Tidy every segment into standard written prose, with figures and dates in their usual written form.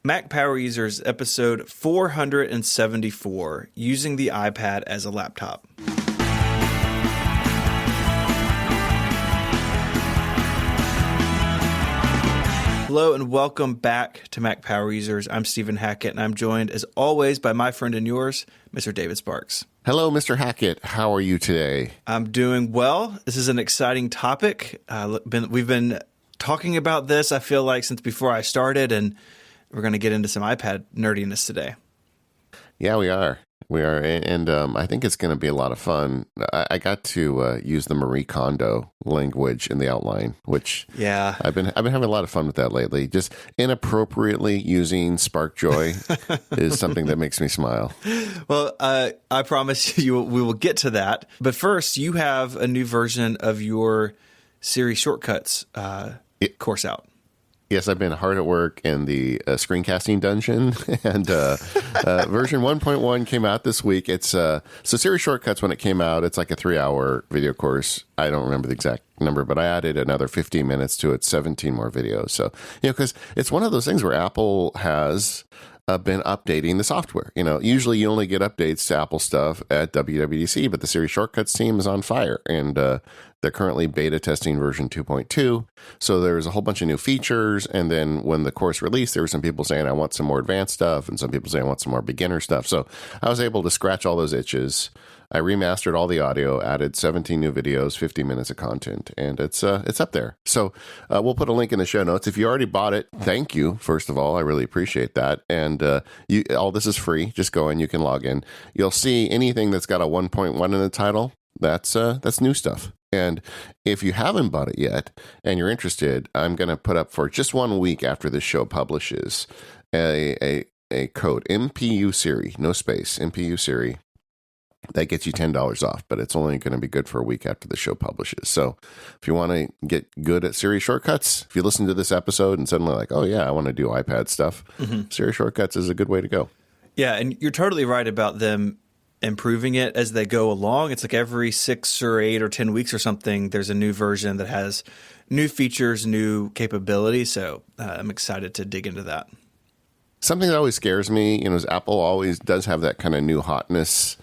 Mac Power Users, episode 474, using the iPad as a laptop. Hello and welcome back to Mac Power Users. I'm Stephen Hackett, and I'm joined, as always, by my friend and yours, Mr. David Sparks. Hello, Mr. Hackett. How are you today? I'm doing well. This is an exciting topic. We've been talking about this, I feel like, since before I started, and we're going to get into some iPad nerdiness today. Yeah, we are. And I think it's going to be a lot of fun. I got to use the Marie Kondo language in the outline, which I've been having a lot of fun with that lately. Just inappropriately using Spark Joy is something that makes me smile. Well, I promise you we will get to that. But first, you have a new version of your Siri Shortcuts course out. Yes, I've been hard at work in the screencasting dungeon, and version 1.1 came out this week. It's so Siri Shortcuts, when it came out, it's like a 3-hour video course. I don't remember the exact number, but I added another 15 minutes to it, 17 more videos. So, because it's one of those things where Apple has been updating the software. Usually you only get updates to Apple stuff at WWDC, but the Siri Shortcuts team is on fire, and they're currently beta testing version 2.2. So there's a whole bunch of new features. And then when the course released, there were some people saying, I want some more advanced stuff. And some people saying, I want some more beginner stuff. So I was able to scratch all those itches. I remastered all the audio, added 17 new videos, 50 minutes of content, and it's up there. So we'll put a link in the show notes. If you already bought it, thank you. First of all, I really appreciate that. And all this is free. Just go in, you can log in. You'll see anything that's got a 1.1 in the title. That's new stuff. And if you haven't bought it yet and you're interested, I'm going to put up for just 1 week after this show publishes a code, MPU Siri, no space, MPU Siri. That gets you $10 off, but it's only going to be good for a week after the show publishes. So if you want to get good at Siri Shortcuts, if you listen to this episode and suddenly like, oh yeah, I want to do iPad stuff, Siri Shortcuts is a good way to go. Yeah, and you're totally right about them improving it as they go along. It's like every 6 or 8 or 10 weeks or something, there's a new version that has new features, new capabilities. So I'm excited to dig into that. Something that always scares me, is Apple always does have that kind of new hotness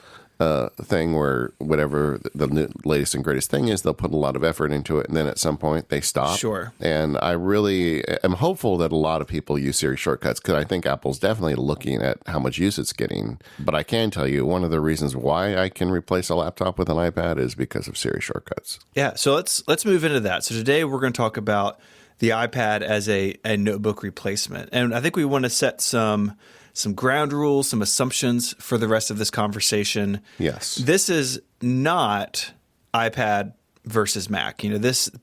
thing where whatever the latest and greatest thing is, they'll put a lot of effort into it, and then at some point they stop. Sure. And I really am hopeful that a lot of people use Siri Shortcuts, because I think Apple's definitely looking at how much use it's getting. But I can tell you, one of the reasons why I can replace a laptop with an iPad is because of Siri Shortcuts. Yeah, so let's move into that. So today we're going to talk about the iPad as a notebook replacement. And I think we want to set some ground rules, some assumptions for the rest of this conversation. Yes. This is not iPad versus Mac.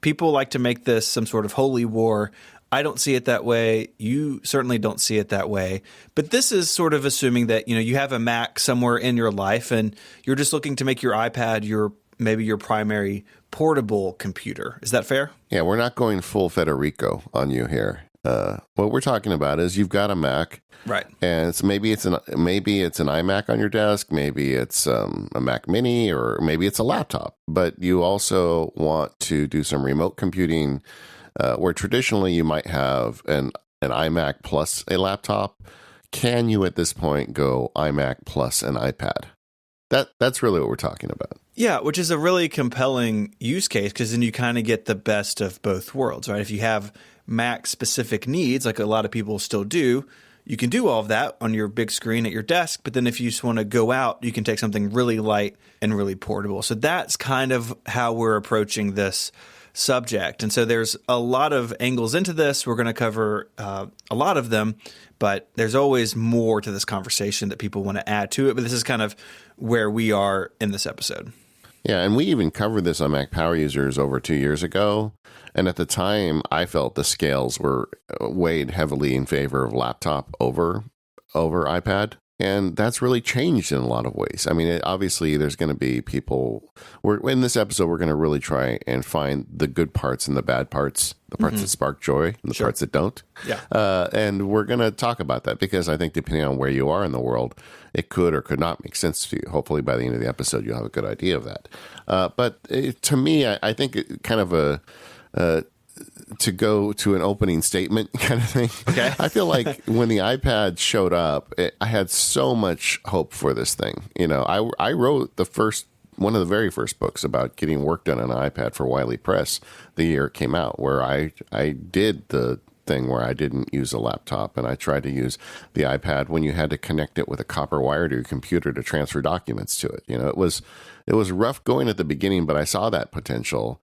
People like to make this some sort of holy war. I don't see it that way. You certainly don't see it that way. But this is sort of assuming that, you have a Mac somewhere in your life and you're just looking to make your iPad maybe your primary portable computer. Is that fair? Yeah, we're not going full Federico on you here. What we're talking about is you've got a Mac, right? And maybe it's an iMac on your desk, maybe it's a Mac Mini, or maybe it's a laptop. But you also want to do some remote computing, where traditionally you might have an iMac plus a laptop. Can you at this point go iMac plus an iPad? That's really what we're talking about. Yeah, which is a really compelling use case, because then you kind of get the best of both worlds, right? If you have Mac-specific needs, like a lot of people still do, you can do all of that on your big screen at your desk. But then if you just want to go out, you can take something really light and really portable. So that's kind of how we're approaching this subject. And so there's a lot of angles into this. We're going to cover a lot of them, but there's always more to this conversation that people want to add to it. But this is kind of where we are in this episode. Yeah, and we even covered this on Mac Power Users over 2 years ago. And at the time, I felt the scales were weighed heavily in favor of laptop over iPad. And that's really changed in a lot of ways. I mean, obviously, there's going to be people. In this episode, we're going to really try and find the good parts and the bad parts, the parts that spark joy and the parts that don't. Yeah. And we're going to talk about that because I think depending on where you are in the world, it could or could not make sense to you. Hopefully, by the end of the episode, you'll have a good idea of that. But to me, I think kind of to go to an opening statement kind of thing. Okay. I feel like when the iPad showed up, I had so much hope for this thing. I wrote one of the very first books about getting work done on an iPad for Wiley Press the year it came out, where I did the thing where I didn't use a laptop and I tried to use the iPad when you had to connect it with a copper wire to your computer to transfer documents to it. It was rough going at the beginning, but I saw that potential.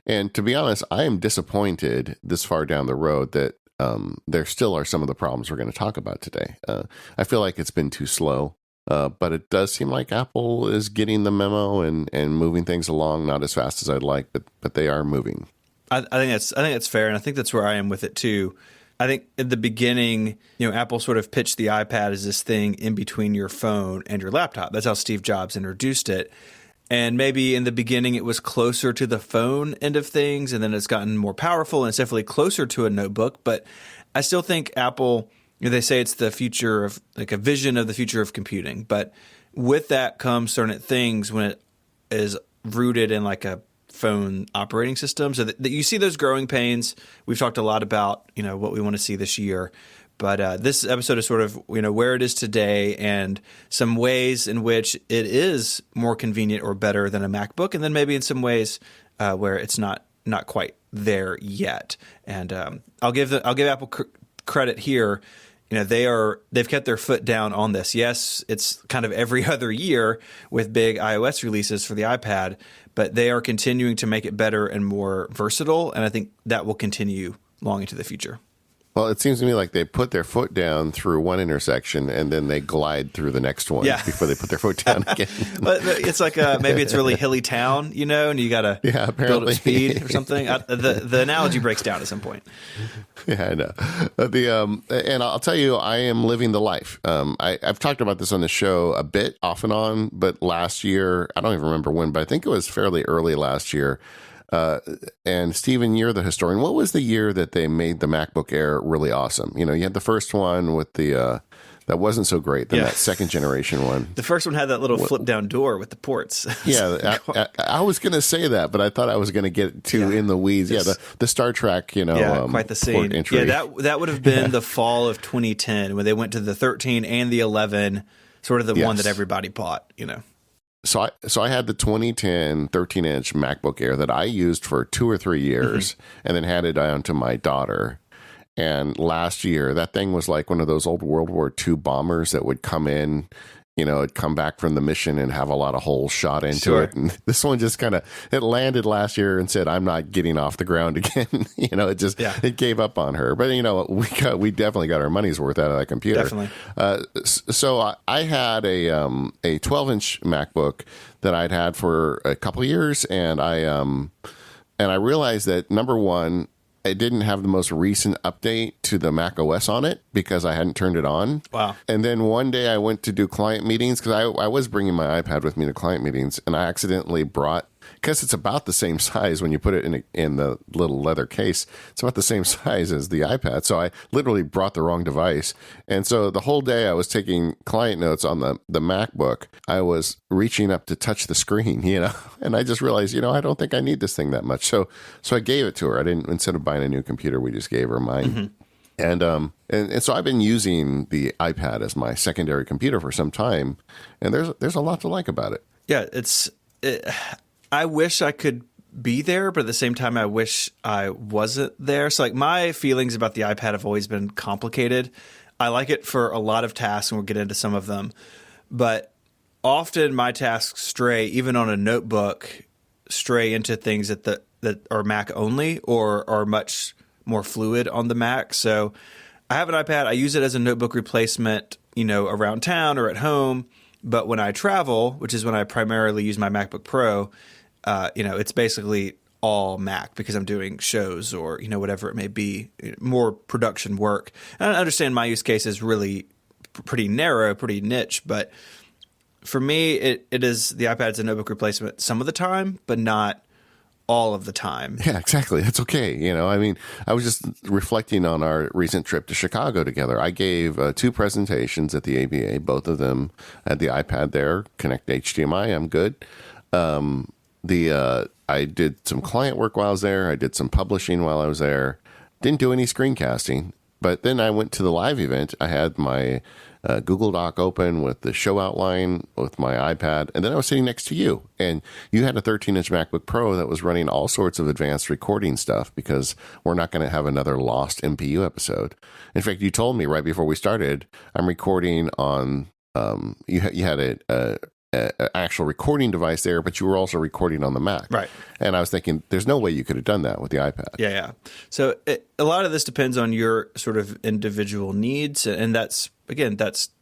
And to be honest, I am disappointed this far down the road that there still are some of the problems we're going to talk about today. I feel like it's been too slow. But it does seem like Apple is getting the memo and moving things along, not as fast as I'd like, but they are moving. I think that's fair, and I think that's where I am with it too. I think at the beginning, Apple sort of pitched the iPad as this thing in between your phone and your laptop. That's how Steve Jobs introduced it. And maybe in the beginning it was closer to the phone end of things, and then it's gotten more powerful and it's definitely closer to a notebook. But I still think Apple, they say it's the future of, like, a vision of the future of computing. But with that comes certain things when it is rooted in like a phone operating system. So that you see those growing pains. We've talked a lot about, what we want to see this year. But this episode is sort of, where it is today and some ways in which it is more convenient or better than a MacBook. And then maybe in some ways where it's not quite there yet. And I'll give Apple credit here. They've kept their foot down on this. Yes, it's kind of every other year with big iOS releases for the iPad, but they are continuing to make it better and more versatile, and I think that will continue long into the future. Well, it seems to me like they put their foot down through one intersection and then they glide through the next one before they put their foot down again. But it's like maybe it's a really hilly town, and you got to build up speed or something. The analogy breaks down at some point. Yeah, I know. And I'll tell you, I am living the life. I've talked about this on the show a bit off and on, but last year, I don't even remember when, but I think it was fairly early last year. And Stephen, you're the historian. What was the year that they made the MacBook Air really awesome? You had the first one with the that wasn't so great. Then that second generation one. The first one had that little flip down door with the ports. Yeah, I was going to say that, but I thought I was going to get too in the weeds. Yeah, the Star Trek, quite the scene. Entry. Yeah, that would have been the fall of 2010 when they went to the 13 and the 11, sort of the one that everybody bought. So I had the 2010 13-inch MacBook Air that I used for 2 or 3 years and then handed down to my daughter. And last year, that thing was like one of those old World War II bombers that would come in, it'd come back from the mission and have a lot of holes shot into it. And this one just it landed last year and said, I'm not getting off the ground again. It gave up on her. But, we definitely got our money's worth out of that computer. Definitely. So I had a 12-inch MacBook that I'd had for a couple of years. And I realized that, number one, it didn't have the most recent update to the Mac OS on it because I hadn't turned it on. Wow. And then one day I went to do client meetings because I was bringing my iPad with me to client meetings, and I accidentally brought, because it's about the same size when you put it in the little leather case, it's about the same size as the iPad. So I literally brought the wrong device. And so the whole day I was taking client notes on the MacBook. I was reaching up to touch the screen, and I just realized, I don't think I need this thing that much. So I gave it to her. I didn't, instead of buying a new computer, we just gave her mine. And so I've been using the iPad as my secondary computer for some time, and there's a lot to like about it. Yeah, I wish I could be there, but at the same time, I wish I wasn't there. So, like, my feelings about the iPad have always been complicated. I like it for a lot of tasks, and we'll get into some of them. But often my tasks stray, even on a notebook, stray into things that are Mac only or are much more fluid on the Mac. So I have an iPad. I use it as a notebook replacement, around town or at home. But when I travel, which is when I primarily use my MacBook Pro, it's basically all Mac because I'm doing shows or, whatever it may be, more production work. And I understand my use case is really pretty narrow, pretty niche, but for me, it is the iPad's a notebook replacement some of the time, but not all of the time. Yeah, exactly. That's okay. I was just reflecting on our recent trip to Chicago together. I gave 2 presentations at the ABA. Both of them had the iPad there, connect HDMI. I'm good. I did some client work while I was there. I did some publishing while I was there. Didn't do any screencasting. But then I went to the live event. I had my Google Doc open with the show outline with my iPad, and then I was sitting next to you. And you had a 13-inch MacBook Pro that was running all sorts of advanced recording stuff because we're not going to have another lost MPU episode. In fact, you told me right before we started, I'm recording on, you had a actual recording device there, but you were also recording on the Mac. Right. And I was thinking, there's no way you could have done that with the iPad. Yeah. So a lot of this depends on your sort of individual needs. And that's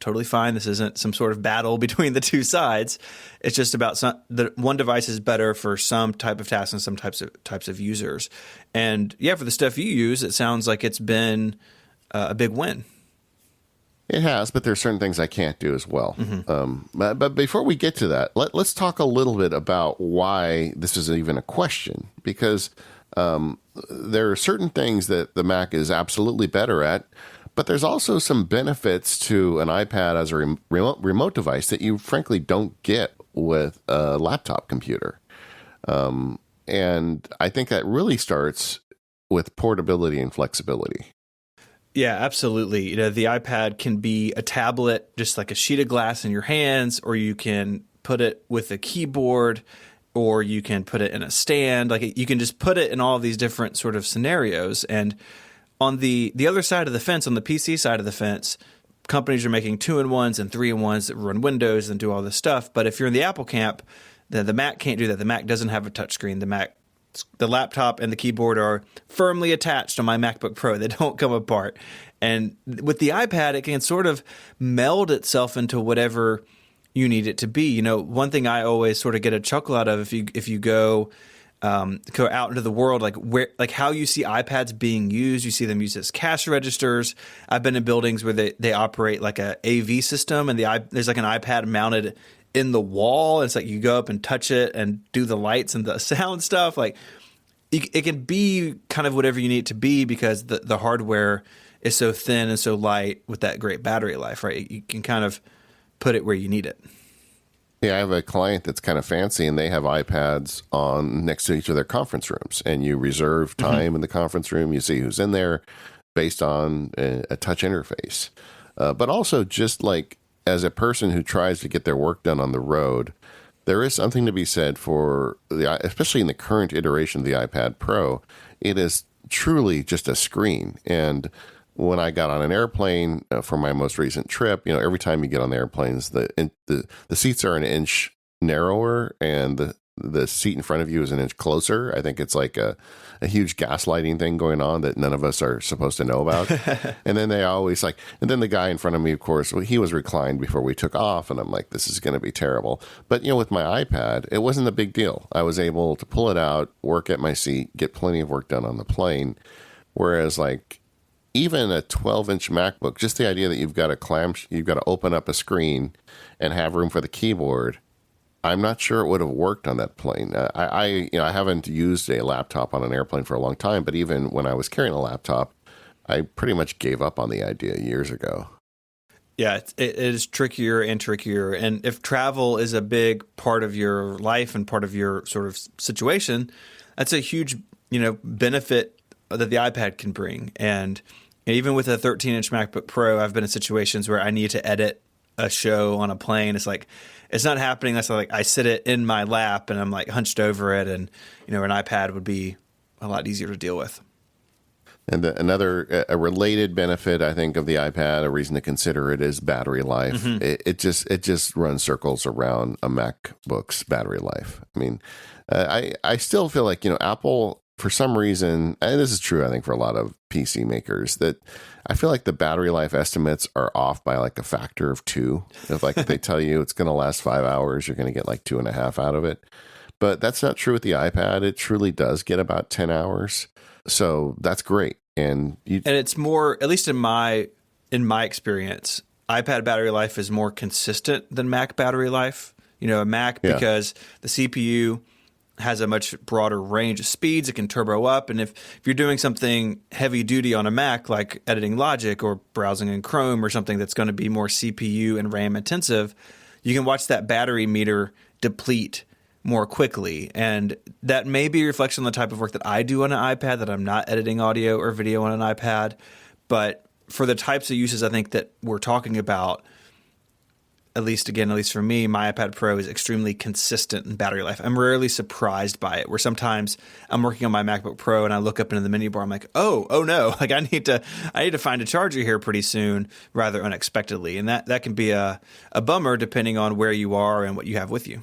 totally fine. This isn't some sort of battle between the two sides. It's just about the one device is better for some type of tasks and some types of users. And yeah, for the stuff you use, it sounds like it's been a big win. It has, but there's certain things I can't do as well. But before we get to that, let's talk a little bit about why this is even a question. Because there are certain things that the Mac is absolutely better at, but there's also some benefits to an iPad as a remote device that you frankly don't get with a laptop computer. And I think that really starts with portability and flexibility. Yeah, absolutely. The iPad can be a tablet, just like a sheet of glass in your hands, or you can put it with a keyboard, or you can put it in a stand. Like you can just put it in all of these different sort of scenarios. And on the other side of the fence, on the PC side of the fence, companies are making 2-in-1s and 3-in-1s that run Windows and do all this stuff. But if you're in the Apple camp, then the Mac can't do that. The Mac doesn't have a touchscreen. The laptop and the keyboard are firmly attached on my MacBook Pro. They don't come apart. And with the iPad, it can sort of meld itself into whatever you need it to be. One thing I always sort of get a chuckle out of if you go out into the world, like how you see iPads being used. You see them used as cash registers. I've been in buildings where they operate like a AV system, and there's like an iPad mounted in the wall. It's like you go up and touch it and do the lights and the sound stuff. Like it can be kind of whatever you need it to be because the hardware is so thin and so light with that great battery life, right? You can kind of put it where you need it. Yeah, I have a client that's kind of fancy, and they have iPads on next to each of their conference rooms, and you reserve time in the conference room. You see who's in there based on a touch interface. But also just like as a person who tries to get their work done on the road, there is something to be said for especially in the current iteration of the iPad Pro, it is truly just a screen. And when I got on an airplane for my most recent trip, every time you get on the airplanes, the seats are an inch narrower and the seat in front of you is an inch closer. I think it's like a huge gaslighting thing going on that none of us are supposed to know about. And then they always and then the guy in front of me, of course, he was reclined before we took off. And I'm like, this is going to be terrible. But, with my iPad, it wasn't a big deal. I was able to pull it out, work at my seat, get plenty of work done on the plane. Whereas even a 12-inch MacBook, just the idea that you've got to open up a screen and have room for the keyboard, I'm not sure it would have worked on that plane. I haven't used a laptop on an airplane for a long time, but even when I was carrying a laptop, I pretty much gave up on the idea years ago. Yeah, it is trickier and trickier. And if travel is a big part of your life and part of your sort of situation, that's a huge, benefit that the iPad can bring. And even with a 13-inch MacBook Pro, I've been in situations where I need to edit a show on a plane. It's not happening unless I sit it in my lap and I'm hunched over it, and an iPad would be a lot easier to deal with. And a related benefit, I think, of the iPad, a reason to consider it, is battery life. It just runs circles around a MacBook's battery life. I mean, I still feel like Apple, for some reason, and this is true, I think, for a lot of PC makers, that I feel like the battery life estimates are off by a factor of 2. If they tell you it's going to last 5 hours, you're going to get 2.5 out of it. But that's not true with the iPad. It truly does get about 10 hours. So that's great. And it's more, at least in my experience, iPad battery life is more consistent than Mac battery life. A Mac, because the CPU has a much broader range of speeds. It can turbo up. And if you're doing something heavy duty on a Mac, like editing Logic or browsing in Chrome or something that's going to be more CPU and RAM intensive, you can watch that battery meter deplete more quickly. And that may be a reflection on the type of work that I do on an iPad, that I'm not editing audio or video on an iPad. But for the types of uses I think that we're talking about, at least for me, my iPad Pro is extremely consistent in battery life. I'm rarely surprised by it, where sometimes I'm working on my MacBook Pro and I look up into the menu bar, I'm like, oh no, like I need to find a charger here pretty soon, rather unexpectedly. And that can be a bummer depending on where you are and what you have with you.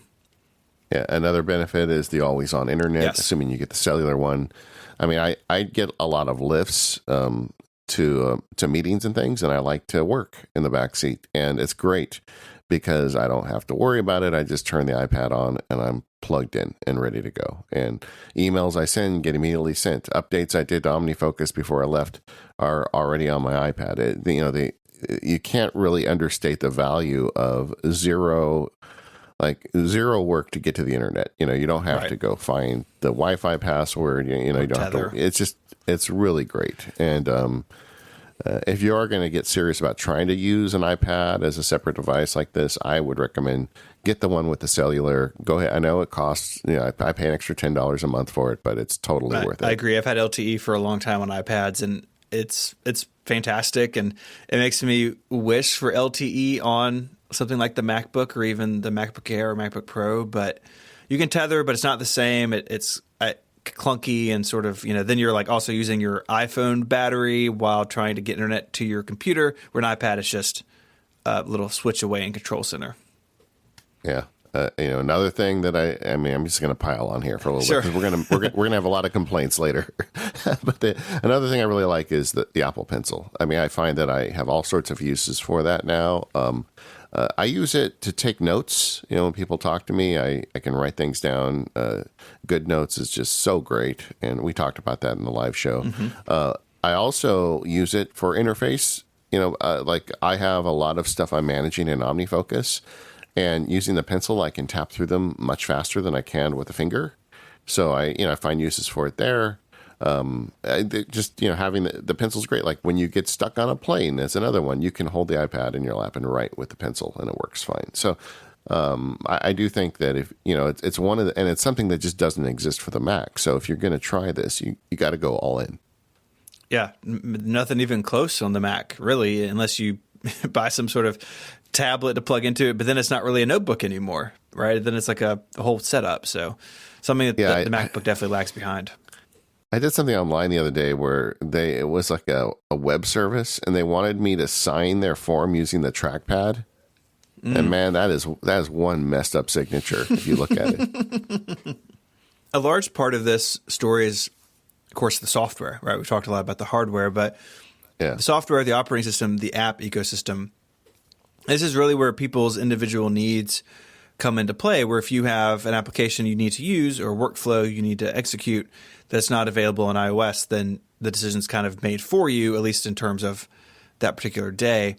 Yeah, another benefit is the always-on internet, Yes. assuming you get the cellular one. I mean, I get a lot of lifts to meetings and things, and I like to work in the back seat, and it's great because I don't have to worry about it. I just turn the iPad on and I'm plugged in and ready to go. And emails I send get immediately sent. Updates I did to OmniFocus before I left are already on my iPad. You can't really understate the value of zero work to get to the internet. You don't have to go find the Wi-Fi password. You don't tether. have to. It's really great. And if you are going to get serious about trying to use an iPad as a separate device like this, I would recommend get the one with the cellular. Go ahead. I know it costs, I pay an extra $10 a month for it, but it's totally worth it. I agree. I've had LTE for a long time on iPads, and it's fantastic. And it makes me wish for LTE on something like the MacBook or even the MacBook Air or MacBook Pro. But you can tether, but it's not the same. It's clunky and sort of, then you're like also using your iPhone battery while trying to get internet to your computer, where an iPad is just a little switch away in Control Center. Yeah. Another thing that I'm just going to pile on here for a little Sure. bit, because we're going to have a lot of complaints later. But another thing I really like is the Apple Pencil. I mean, I find that I have all sorts of uses for that now. I use it to take notes. When people talk to me, I can write things down. Good Notes is just so great, and we talked about that in the live show. Mm-hmm. I also use it for interface. Like I have a lot of stuff I'm managing in OmniFocus, and using the pencil, I can tap through them much faster than I can with a finger. So I find uses for it there. Having the pencil's great. Like when you get stuck on a plane, that's another one. You can hold the iPad in your lap and write with the pencil, and it works fine. So I do think that if it's one of and it's something that just doesn't exist for the Mac. So if you're going to try this, you got to go all in. Yeah, nothing even close on the Mac, really, unless you buy some sort of tablet to plug into it. But then it's not really a notebook anymore, right? Then it's like a whole setup. So something that the MacBook definitely lags behind. I did something online the other day where it was like a web service, and they wanted me to sign their form using the trackpad. And man, that is one messed up signature if you look at it. A large part of this story is, of course, the software, right? We've talked a lot about the hardware, but the software, the operating system, the app ecosystem, this is really where people's individual needs come into play, where if you have an application you need to use or workflow you need to execute that's not available on iOS, then the decision's kind of made for you, at least in terms of that particular day.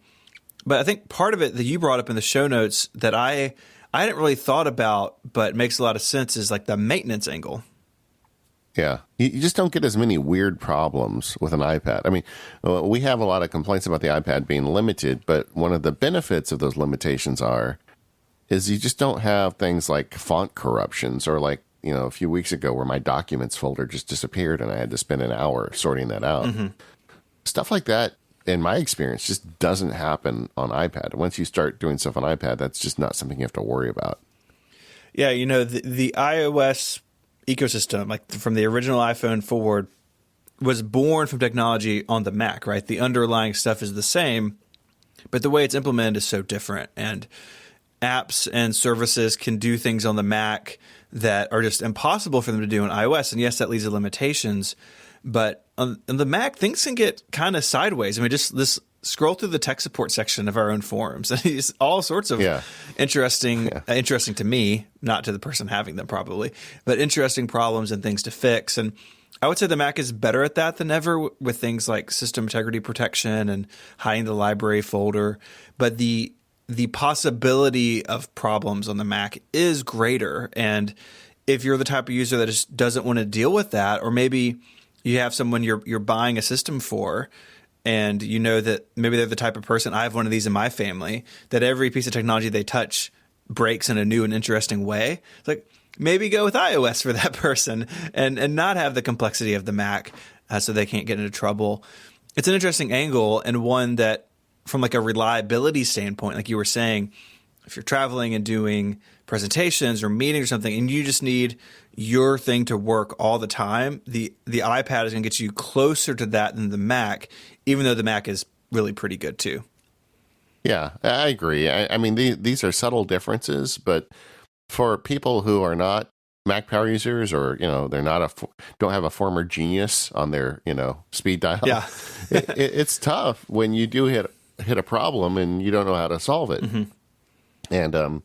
But I think part of it that you brought up in the show notes that I hadn't really thought about, but makes a lot of sense, is like the maintenance angle. Yeah. You just don't get as many weird problems with an iPad. I mean, we have a lot of complaints about the iPad being limited, but one of the benefits of those limitations is you just don't have things like font corruptions, or like, a few weeks ago where my documents folder just disappeared and I had to spend an hour sorting that out. Mm-hmm. Stuff like that, in my experience, just doesn't happen on iPad. Once you start doing stuff on iPad, that's just not something you have to worry about. Yeah, the iOS ecosystem, like from the original iPhone forward, was born from technology on the Mac, right? The underlying stuff is the same, but the way it's implemented is so different. And apps and services can do things on the Mac that are just impossible for them to do on iOS. And yes, that leads to limitations. But on the Mac, things can get kind of sideways. I mean, just this scroll through the tech support section of our own forums. It's all sorts of interesting to me, not to the person having them probably, but interesting problems and things to fix. And I would say the Mac is better at that than ever with things like system integrity protection and hiding the library folder. But the possibility of problems on the Mac is greater. And if you're the type of user that just doesn't want to deal with that, or maybe you have someone you're buying a system for, and you know that maybe they're the type of person, I have one of these in my family, that every piece of technology they touch breaks in a new and interesting way. It's like, maybe go with iOS for that person and not have the complexity of the Mac so they can't get into trouble. It's an interesting angle, and one that from like a reliability standpoint, like you were saying, if you're traveling and doing presentations or meetings or something and you just need your thing to work all the time, the iPad is going to get you closer to that than the Mac, even though the Mac is really pretty good too. Yeah, I agree. I mean, these are subtle differences, but for people who are not Mac power users, or they're not don't have a former genius on their speed dial. Yeah, it's tough when you do hit a problem and you don't know how to solve it. Mm-hmm. And on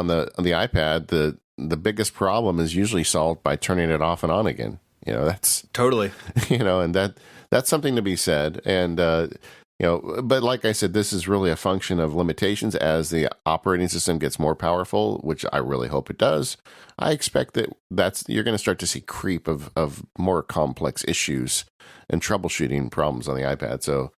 the iPad, the biggest problem is usually solved by turning it off and on again. That's totally. And that's something to be said. And but like I said, this is really a function of limitations as the operating system gets more powerful, which I really hope it does. I expect that you're going to start to see creep of more complex issues and troubleshooting problems on the iPad. So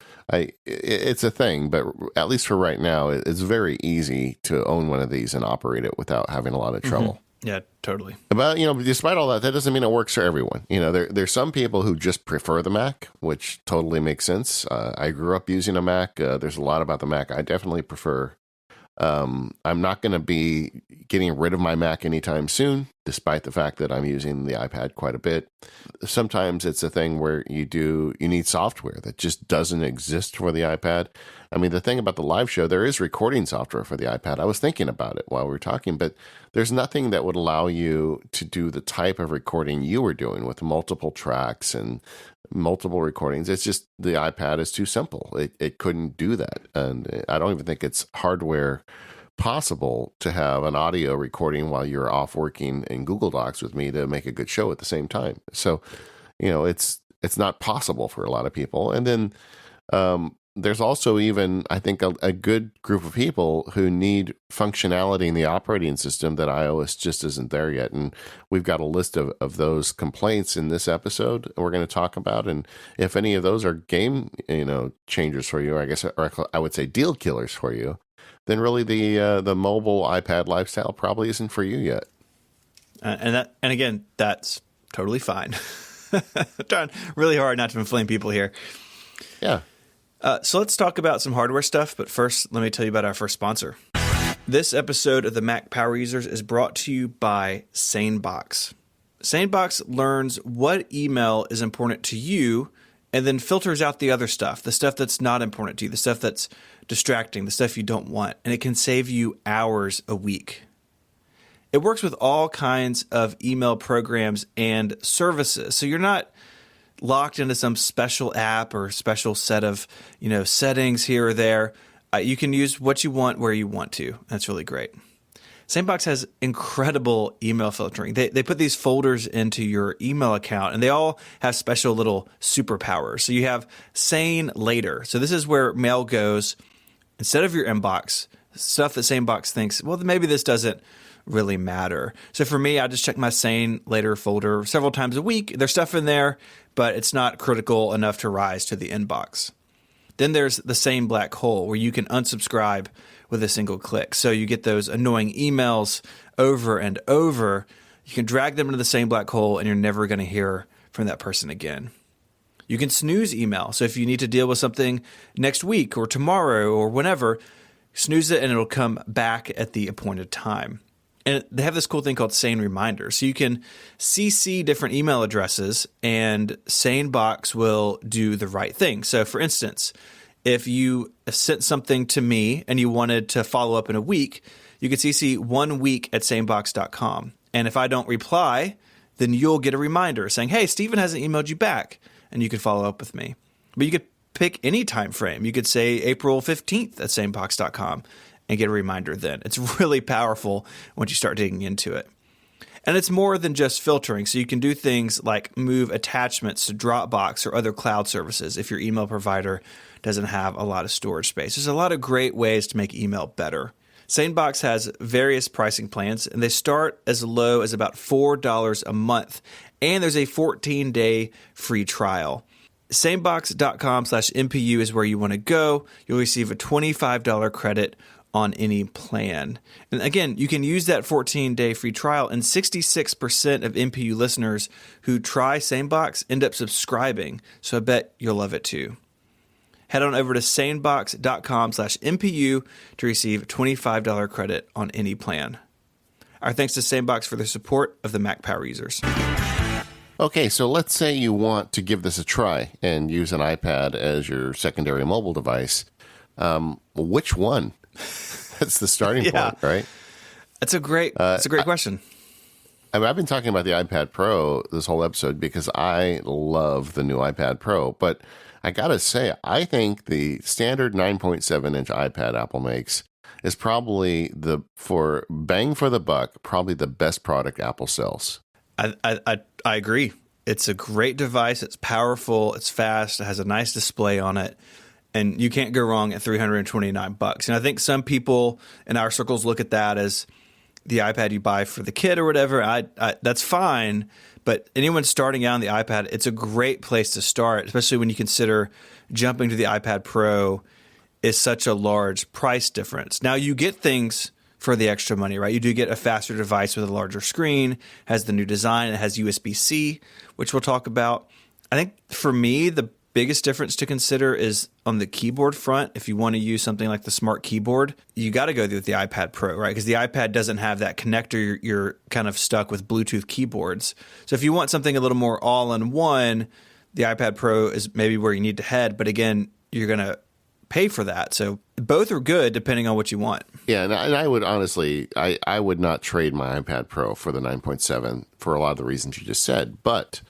it's a thing, but at least for right now, it's very easy to own one of these and operate it without having a lot of trouble. Mm-hmm. Yeah, totally. But, despite all that doesn't mean it works for everyone. There's some people who just prefer the Mac, which totally makes sense. I grew up using a Mac. There's a lot about the Mac I definitely prefer. I'm not going to be getting rid of my Mac anytime soon, despite the fact that I'm using the iPad quite a bit. Sometimes it's a thing where you need software that just doesn't exist for the iPad. I mean, the thing about the live show, there is recording software for the iPad. I was thinking about it while we were talking, but there's nothing that would allow you to do the type of recording you were doing with multiple tracks and multiple recordings. It's just the iPad is too simple. It couldn't do that. And I don't even think it's hardware possible to have an audio recording while you're off working in Google Docs with me to make a good show at the same time. So, it's not possible for a lot of people. And then there's also even, I think, a good group of people who need functionality in the operating system that iOS just isn't there yet. And we've got a list of those complaints in this episode we're going to talk about. And if any of those are game, changers for you, or I would say deal killers for you, then really the mobile iPad lifestyle probably isn't for you yet. And again, that's totally fine. Trying really hard not to inflame people here. Yeah. So let's talk about some hardware stuff, but first, let me tell you about our first sponsor. This episode of the Mac Power Users is brought to you by SaneBox. SaneBox learns what email is important to you and then filters out the other stuff, the stuff that's not important to you, the stuff that's distracting, the stuff you don't want, and it can save you hours a week. It works with all kinds of email programs and services, so you're not locked into some special app or special set of settings here or there. You can use what you want where you want to. That's really great. SaneBox has incredible email filtering. They put these folders into your email account, and they all have special little superpowers. So you have Sane Later. So this is where mail goes instead of your inbox, stuff that SaneBox thinks, well, maybe this doesn't really matter. So for me, I just check my Sane Later folder several times a week. There's stuff in there, but it's not critical enough to rise to the inbox. Then there's the Sane Black Hole, where you can unsubscribe with a single click. So you get those annoying emails over and over. You can drag them into the Sane Black Hole, and you're never going to hear from that person again. You can snooze email. So if you need to deal with something next week or tomorrow or whenever, snooze it and it'll come back at the appointed time. And they have this cool thing called Sane Reminders. So you can CC different email addresses and SaneBox will do the right thing. So for instance, if you sent something to me and you wanted to follow up in a week, you could CC 1 week at sanebox.com. And if I don't reply, then you'll get a reminder saying, hey, Stephen hasn't emailed you back, and you can follow up with me. But you could pick any time frame. You could say April 15th at sanebox.com and get a reminder then. It's really powerful once you start digging into it. And it's more than just filtering. So you can do things like move attachments to Dropbox or other cloud services if your email provider doesn't have a lot of storage space. There's a lot of great ways to make email better. SaneBox has various pricing plans, and they start as low as about $4 a month. And there's a 14-day free trial. Sanebox.com/MPU is where you want to go. You'll receive a $25 credit on any plan. And again, you can use that 14-day free trial, and 66% of MPU listeners who try SaneBox end up subscribing. So I bet you'll love it too. Head on over to sanebox.com/MPU to receive $25 credit on any plan. Our thanks to SaneBox for their support of the Mac Power users. Okay, so let's say you want to give this a try and use an iPad as your secondary mobile device. Which one? That's the starting point, right? That's a great question. I've been talking about the iPad Pro this whole episode because I love the new iPad Pro, but I gotta say, I think the standard 9.7-inch iPad Apple makes is probably for bang for the buck, probably the best product Apple sells. I agree. It's a great device. It's powerful. It's fast. It has a nice display on it. And you can't go wrong at $329. And I think some people in our circles look at that as the iPad you buy for the kid or whatever. That's fine. But anyone starting out on the iPad, it's a great place to start, especially when you consider jumping to the iPad Pro is such a large price difference. Now, you get things for the extra money, right? You do get a faster device with a larger screen, has the new design, it has USB-C, which we'll talk about. I think for me, the biggest difference to consider is on the keyboard front. If you want to use something like the smart keyboard, you got to go with the iPad Pro, right? Because the iPad doesn't have that connector. You're kind of stuck with Bluetooth keyboards. So if you want something a little more all-in-one, the iPad Pro is maybe where you need to head. But again, you're going to pay for that. So both are good depending on what you want. Yeah, and I would honestly, I would not trade my iPad Pro for the 9.7 for a lot of the reasons you just said. But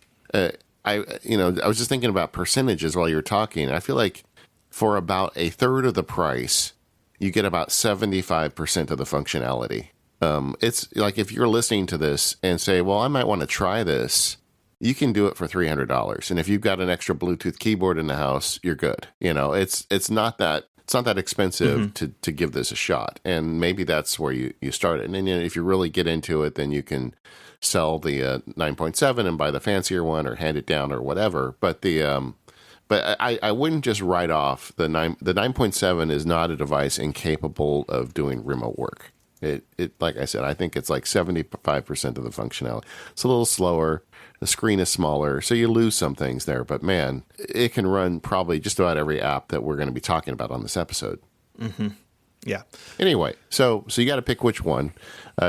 I was just thinking about percentages while you were talking. I feel like for about a third of the price, you get about 75% of the functionality. It's like if you're listening to this and say, well, I might want to try this, you can do it for $300. And if you've got an extra Bluetooth keyboard in the house, you're good. It's not that expensive to give this a shot. And maybe that's where you start it. And then if you really get into it, then you can sell the 9.7 and buy the fancier one or hand it down or whatever. But I wouldn't just write off the 9.7 is not a device incapable of doing remote work. It like I said, I think it's like 75% of the functionality. It's a little slower. The screen is smaller, so you lose some things there. But man, it can run probably just about every app that we're going to be talking about on this episode. Mm-hmm. Yeah. Anyway, so you got to pick which one.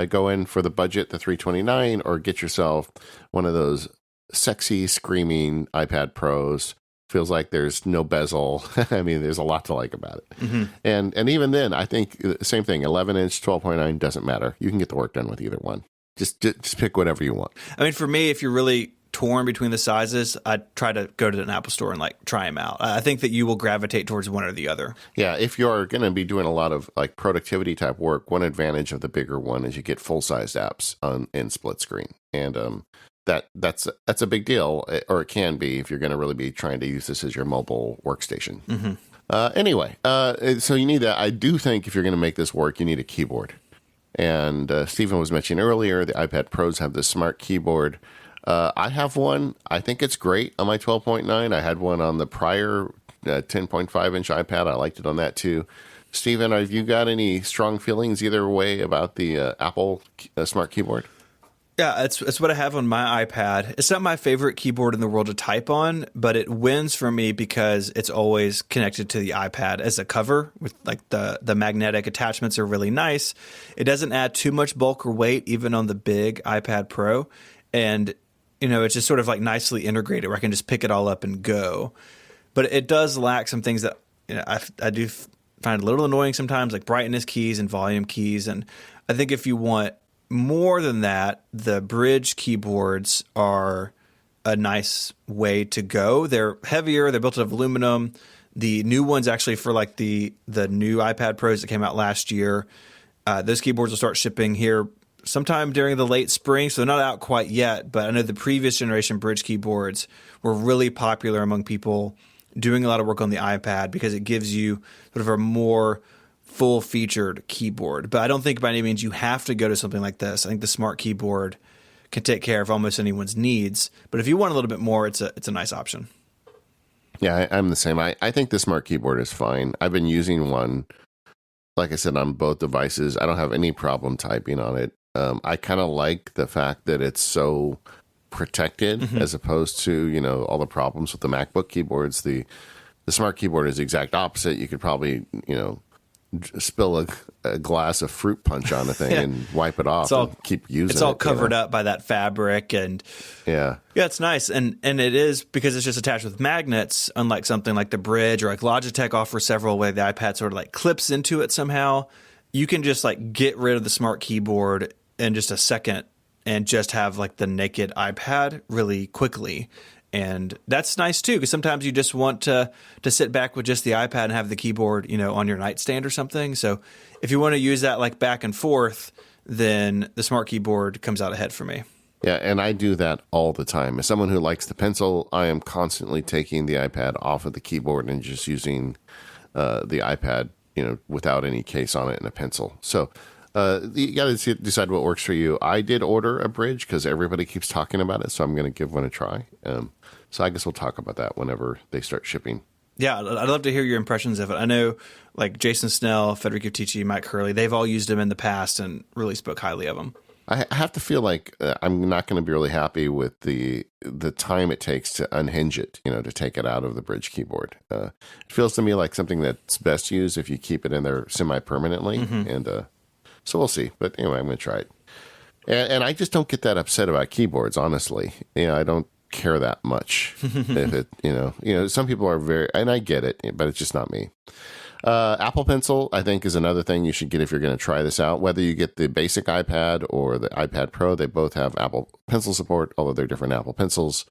Go in for the budget, the $329, or get yourself one of those sexy, screaming iPad Pros. Feels like there's no bezel. I mean, there's a lot to like about it. Mm-hmm. And even then, I think the same thing. 11-inch, 12.9 doesn't matter. You can get the work done with either one. Just pick whatever you want. I mean, for me, if you're really torn between the sizes, I'd try to go to an Apple store and try them out. I think that you will gravitate towards one or the other. Yeah, if you're going to be doing a lot of productivity type work, one advantage of the bigger one is you get full-sized apps in split screen. And that's a big deal, or it can be if you're going to really be trying to use this as your mobile workstation. Mm-hmm. Anyway, so you need that. I do think if you're going to make this work, you need a keyboard. And Stephen was mentioning earlier, the iPad Pros have this smart keyboard. I have one. I think it's great on my 12.9. I had one on the prior 10.5-inch iPad. I liked it on that too. Stephen, have you got any strong feelings either way about the Apple smart keyboard? Yeah, it's what I have on my iPad. It's not my favorite keyboard in the world to type on, but it wins for me because it's always connected to the iPad as a cover with the magnetic attachments are really nice. It doesn't add too much bulk or weight even on the big iPad Pro. And, it's just sort of nicely integrated where I can just pick it all up and go. But it does lack some things that I do find a little annoying sometimes, like brightness keys and volume keys. And I think if you want more than that, the Bridge keyboards are a nice way to go. They're heavier. They're built out of aluminum. The new ones actually for the new iPad Pros that came out last year, those keyboards will start shipping here sometime during the late spring. So they're not out quite yet, but I know the previous generation Bridge keyboards were really popular among people doing a lot of work on the iPad because it gives you sort of a more full-featured keyboard. But I don't think by any means you have to go to something like this. I think the smart keyboard can take care of almost anyone's needs. But if you want a little bit more, it's a nice option. Yeah, I'm the same. I think the smart keyboard is fine. I've been using one like I said, on both devices. I don't have any problem typing on it. I kind of like the fact that it's so protected as opposed to, all the problems with the MacBook keyboards. The smart keyboard is the exact opposite. You could probably, spill a glass of fruit punch on the thing and wipe it off and keep using it. It's all covered up by that fabric, and yeah, it's nice. And it is, because it's just attached with magnets, unlike something like the Bridge or like Logitech offers several, where the iPad sort of like clips into it somehow. You can just like get rid of the smart keyboard in just a second and just have like the naked iPad really quickly. And that's nice too, because sometimes you just want to sit back with just the iPad and have the keyboard, on your nightstand or something. So if you want to use that like back and forth, then the smart keyboard comes out ahead for me. Yeah, and I do that all the time. As someone who likes the pencil, I am constantly taking the iPad off of the keyboard and just using the iPad, without any case on it and a pencil. So you got to decide what works for you. I did order a Bridge because everybody keeps talking about it, so I'm going to give one a try. So I guess we'll talk about that whenever they start shipping. Yeah, I'd love to hear your impressions of it. I know like Jason Snell, Federico Ticci, Mike Hurley, they've all used them in the past and really spoke highly of them. I have to feel like I'm not going to be really happy with the time it takes to unhinge it, to take it out of the Bridge keyboard. It feels to me like something that's best used if you keep it in there semi-permanently. And so we'll see. But anyway, I'm going to try it. And I just don't get that upset about keyboards, honestly. I don't care that much. If it, some people are very, and I get it, but it's just not me. Apple Pencil, I think, is another thing you should get if you're going to try this out. Whether you get the basic iPad or the iPad Pro, they both have Apple Pencil support, although they're different Apple Pencils.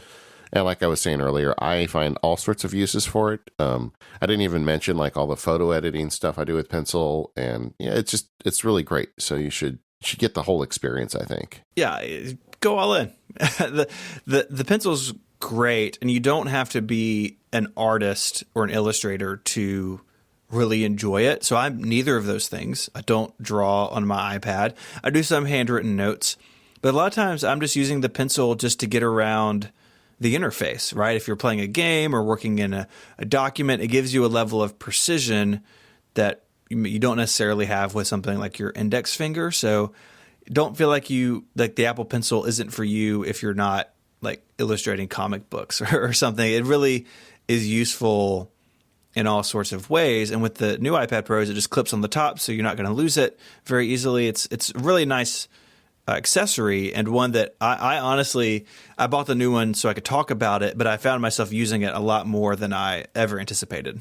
And like I was saying earlier, I find all sorts of uses for it. I didn't even mention like all the photo editing stuff I do with Pencil, and it's really great. So you should get the whole experience, I think. Yeah, go all in. the Pencil's great, and you don't have to be an artist or an illustrator to really enjoy it. So I'm neither of those things. I don't draw on my iPad. I do some handwritten notes, but a lot of times I'm just using the Pencil just to get around the interface, right? If you're playing a game or working in a document, it gives you a level of precision that you don't necessarily have with something like your index finger. So don't feel like the Apple Pencil isn't for you if you're not like illustrating comic books or something. It really is useful in all sorts of ways. And with the new iPad Pros, it just clips on the top, so you're not going to lose it very easily. It's a really nice accessory, and one that I honestly, I bought the new one so I could talk about it, but I found myself using it a lot more than I ever anticipated.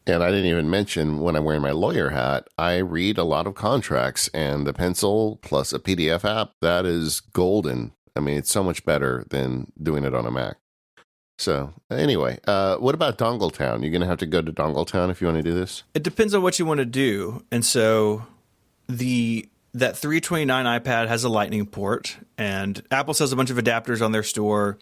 And I didn't even mention, when I'm wearing my lawyer hat, I read a lot of contracts, and the Pencil plus a PDF app, that is golden. I mean, it's so much better than doing it on a Mac. So anyway, what about Dongle Town? You're going to have to go to Dongle Town if you want to do this? It depends on what you want to do. And so that 329 iPad has a Lightning port, and Apple sells a bunch of adapters on their store,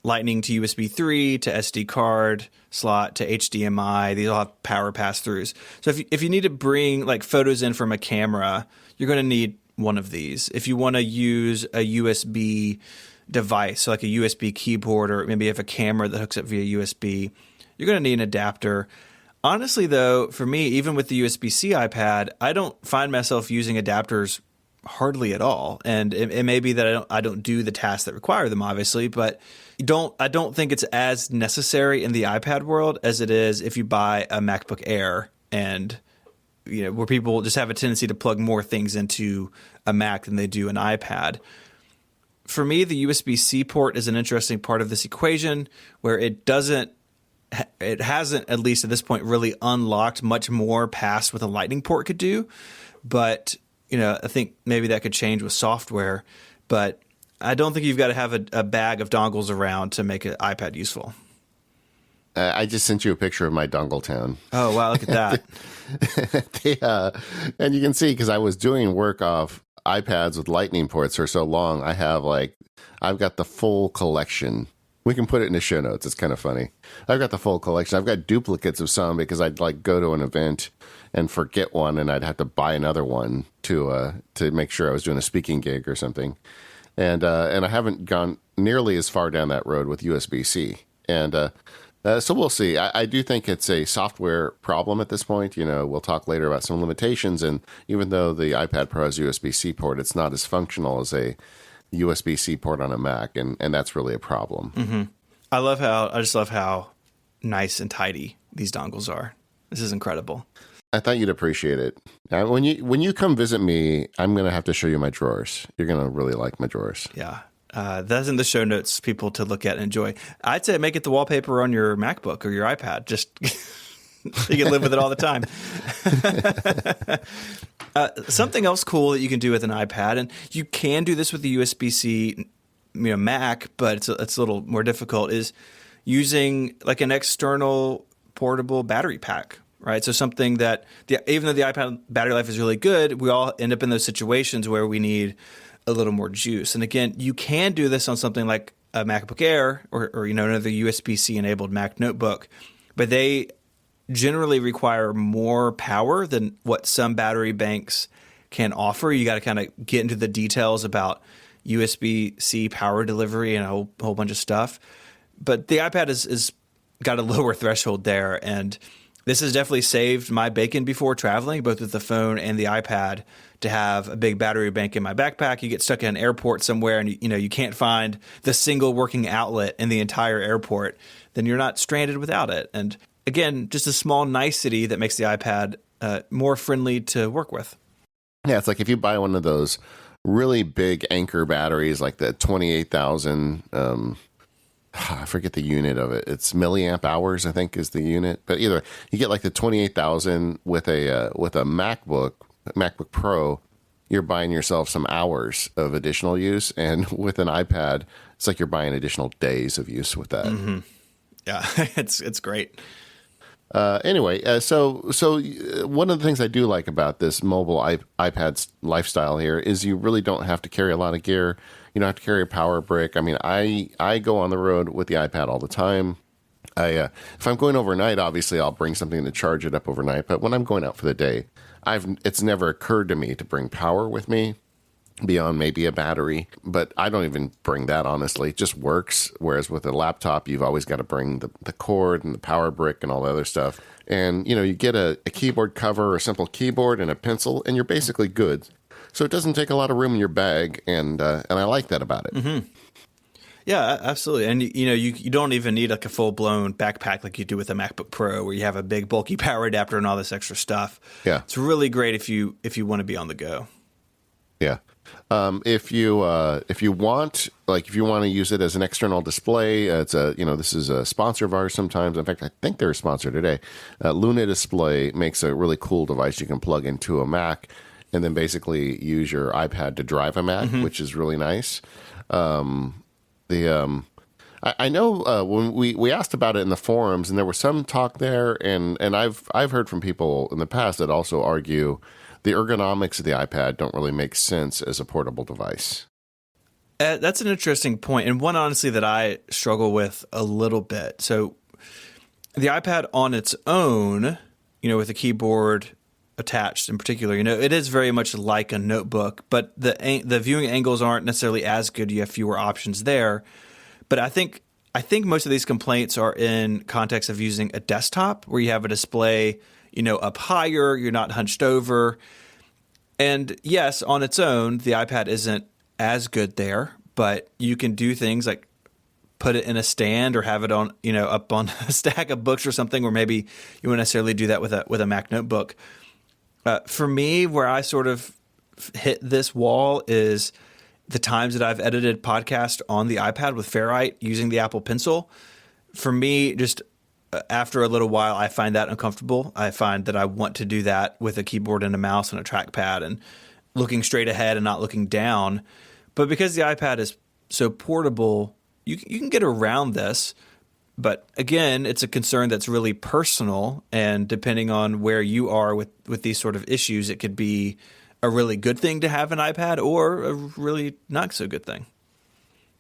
Lightning to USB 3, to SD card slot, to HDMI. These all have power pass-throughs. So if you need to bring like photos in from a camera, you're going to need one of these. If you want to use a USB device, so like a USB keyboard, or maybe you have a camera that hooks up via USB, you're going to need an adapter. Honestly, though, for me, even with the USB-C iPad, I don't find myself using adapters hardly at all. And it may be that I don't do the tasks that require them, obviously, but I don't think it's as necessary in the iPad world as it is if you buy a MacBook Air, and where people just have a tendency to plug more things into a Mac than they do an iPad. For me, the USB-C port is an interesting part of this equation, where it hasn't, at least at this point, really unlocked much more past what a Lightning port could do. But, I think maybe that could change with software. But I don't think you've got to have a bag of dongles around to make an iPad useful. I just sent you a picture of my Dongle Town. Oh, wow, look at that. And you can see, because I was doing work off iPads with Lightning ports for so long, I've got the full collection. We can put it in the show notes. It's kind of funny. I've got the full collection. I've got duplicates of some because I'd go to an event and forget one, and I'd have to buy another one to make sure I was doing a speaking gig or something. And I haven't gone nearly as far down that road with USB-C. And So we'll see. I do think it's a software problem at this point. We'll talk later about some limitations. And even though the iPad Pro has USB-C port, it's not as functional as a USB-C port on a Mac, and that's really a problem. Mm-hmm. I just love how nice and tidy these dongles are. This is incredible. I thought you'd appreciate it. When you come visit me, I'm going to have to show you my drawers. You're going to really like my drawers. Yeah. That's in the show notes, people to look at and enjoy. I'd say make it the wallpaper on your MacBook or your iPad. Just you can live with it all the time. Something else cool that you can do with an iPad, and you can do this with the USB-C Mac, but it's a little more difficult, is using like an external portable battery pack. Right, so something that even though the iPad battery life is really good, we all end up in those situations where we need a little more juice. And again, you can do this on something like a MacBook Air or another USB-C enabled Mac notebook, but they generally require more power than what some battery banks can offer. You got to kind of get into the details about USB-C power delivery and a whole bunch of stuff. But the iPad is got a lower threshold there, and this has definitely saved my bacon before traveling, both with the phone and the iPad, to have a big battery bank in my backpack. You get stuck in an airport somewhere and you can't find the single working outlet in the entire airport, then you're not stranded without it. And again, just a small nicety that makes the iPad more friendly to work with. Yeah, it's like if you buy one of those really big Anker batteries, like the 28,000 I forget the unit of it. It's milliamp hours, I think, is the unit. But either you get like the 28,000 with a MacBook Pro, you're buying yourself some hours of additional use, and with an iPad, it's like you're buying additional days of use with that. Mm-hmm. Yeah, it's great. Anyway, so one of the things I do like about this mobile iPad lifestyle here is you really don't have to carry a lot of gear. You don't have to carry a power brick. I mean, I go on the road with the iPad all the time. If I'm going overnight, obviously I'll bring something to charge it up overnight. But when I'm going out for the day, it's never occurred to me to bring power with me beyond maybe a battery. But I don't even bring that, honestly. It just works. Whereas with a laptop, you've always got to bring the cord and the power brick and all the other stuff. And, you get a keyboard cover, a simple keyboard and a pencil, and you're basically good. So it doesn't take a lot of room in your bag, and I like that about it. Mm-hmm. Yeah, absolutely. And you don't even need like a full blown backpack like you do with a MacBook Pro, where you have a big bulky power adapter and all this extra stuff. Yeah, it's really great if you want to be on the go. Yeah, if you want to use it as an external display, this is a sponsor of ours. Sometimes, in fact, I think they're a sponsor today. Luna Display makes a really cool device you can plug into a Mac, and then basically use your iPad to drive a Mac, which is really nice. I know when we asked about it in the forums, and there was some talk there, and I've heard from people in the past that also argue the ergonomics of the iPad don't really make sense as a portable device. That's an interesting point, and one honestly that I struggle with a little bit. So the iPad on its own, with a keyboard attached in particular, it is very much like a notebook, but the viewing angles aren't necessarily as good. You have fewer options there. But I think most of these complaints are in context of using a desktop where you have a display, up higher, you're not hunched over. And yes, on its own, the iPad isn't as good there, but you can do things like put it in a stand or have it on, up on a stack of books or something, or maybe you wouldn't necessarily do that with a Mac notebook. For me, where I sort of hit this wall is the times that I've edited podcasts on the iPad with Ferrite using the Apple Pencil. For me, just after a little while, I find that uncomfortable. I find that I want to do that with a keyboard and a mouse and a trackpad and looking straight ahead and not looking down. But because the iPad is so portable, you can get around this. But again, it's a concern that's really personal, and depending on where you are with these sort of issues, it could be a really good thing to have an iPad or a really not so good thing.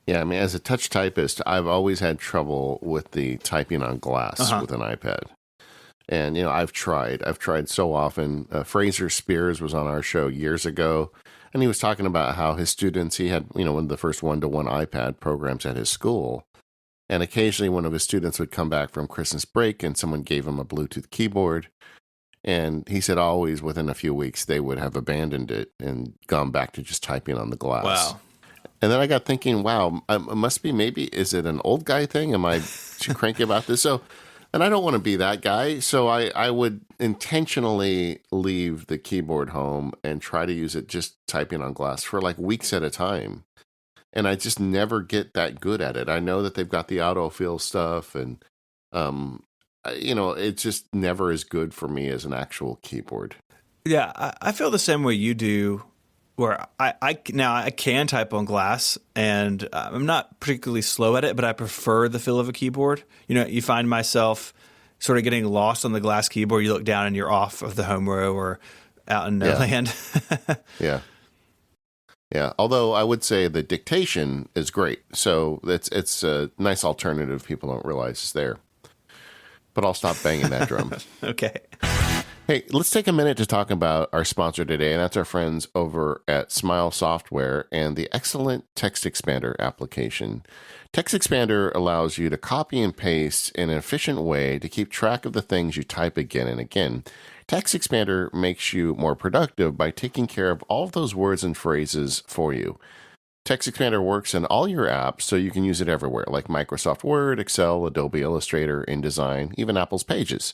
Yeah, I mean, as a touch typist, I've always had trouble with the typing on glass with an iPad. And, I've tried so often. Fraser Spears was on our show years ago, and he was talking about how his students, he had, one of the first one-to-one iPad programs at his school. And occasionally one of his students would come back from Christmas break and someone gave him a Bluetooth keyboard. And he said always within a few weeks they would have abandoned it and gone back to just typing on the glass. Wow. And then I got thinking, wow, it must be is it an old guy thing? Am I too cranky about this? So, and I don't want to be that guy. So I would intentionally leave the keyboard home and try to use it just typing on glass for like weeks at a time. And I just never get that good at it. I know that they've got the autofill stuff and, it's just never as good for me as an actual keyboard. Yeah, I feel the same way you do, where I can type on glass, and I'm not particularly slow at it, but I prefer the feel of a keyboard. You find myself sort of getting lost on the glass keyboard. You look down and you're off of the home row or out in no land. Yeah. Yeah. Although I would say the dictation is great. So it's a nice alternative people don't realize is there. But I'll stop banging that drum. Okay. Hey, let's take a minute to talk about our sponsor today, and that's our friends over at Smile Software and the excellent Text Expander application. Text Expander allows you to copy and paste in an efficient way to keep track of the things you type again and again. Text Expander makes you more productive by taking care of all of those words and phrases for you. Text Expander works in all your apps, so you can use it everywhere, like Microsoft Word, Excel, Adobe Illustrator, InDesign, even Apple's Pages.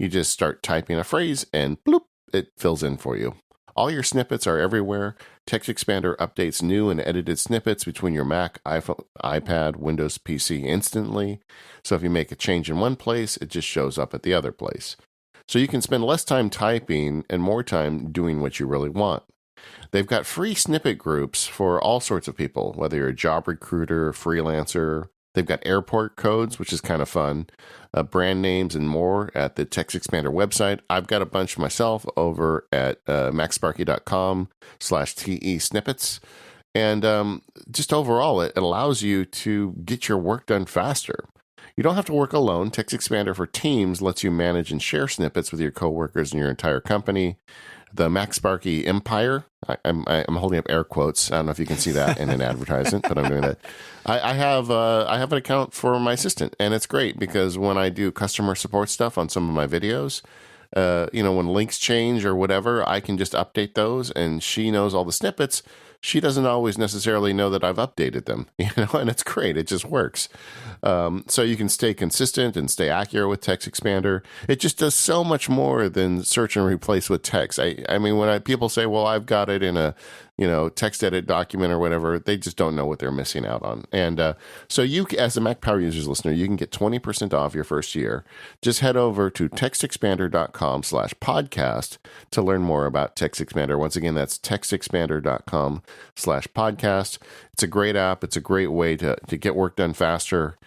You just start typing a phrase and bloop, it fills in for you. All your snippets are everywhere. Text Expander updates new and edited snippets between your Mac, iPhone, iPad, Windows PC instantly. So if you make a change in one place, it just shows up at the other place. So you can spend less time typing and more time doing what you really want. They've got free snippet groups for all sorts of people, whether you're a job recruiter, freelancer. They've got airport codes, which is kind of fun, brand names and more at the Text Expander website. I've got a bunch myself over at macsparky.com/TE snippets. And just overall, it allows you to get your work done faster. You don't have to work alone. Text Expander for Teams lets you manage and share snippets with your coworkers and your entire company. The MacSparky Empire, I'm holding up air quotes. I don't know if you can see that in an advertisement, but I'm doing that. I have an account for my assistant, and it's great because when I do customer support stuff on some of my videos, when links change or whatever, I can just update those, and she knows all the snippets. She doesn't always necessarily know that I've updated them, and it's great. It just works. So you can stay consistent and stay accurate with Text Expander. It just does so much more than search and replace with text. I mean, when people say, well, I've got it in a, text edit document or whatever, they just don't know what they're missing out on. And so you, as a Mac Power Users listener, you can get 20% off your first year. Just head over to textexpander.com/podcast to learn more about Text Expander. Once again, that's textexpander.com/podcast. It's a great app. It's a great way to get work done faster.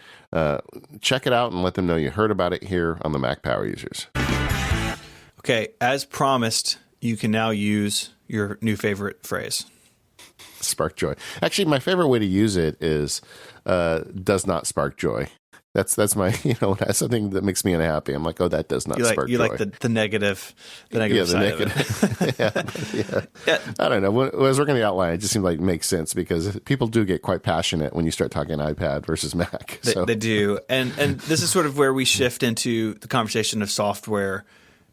Check it out and let them know you heard about it here on the Mac Power Users. Okay, as promised, you can now use your new favorite phrase. Spark joy. Actually, my favorite way to use it is does not spark joy. That's my, that's something that makes me unhappy. I'm like, oh, that does not spark joy. You like the negative side of it. Yeah. I don't know. When I was working the outline, it just seemed like it makes sense because people do get quite passionate when you start talking iPad versus Mac. They do. And this is sort of where we shift into the conversation of software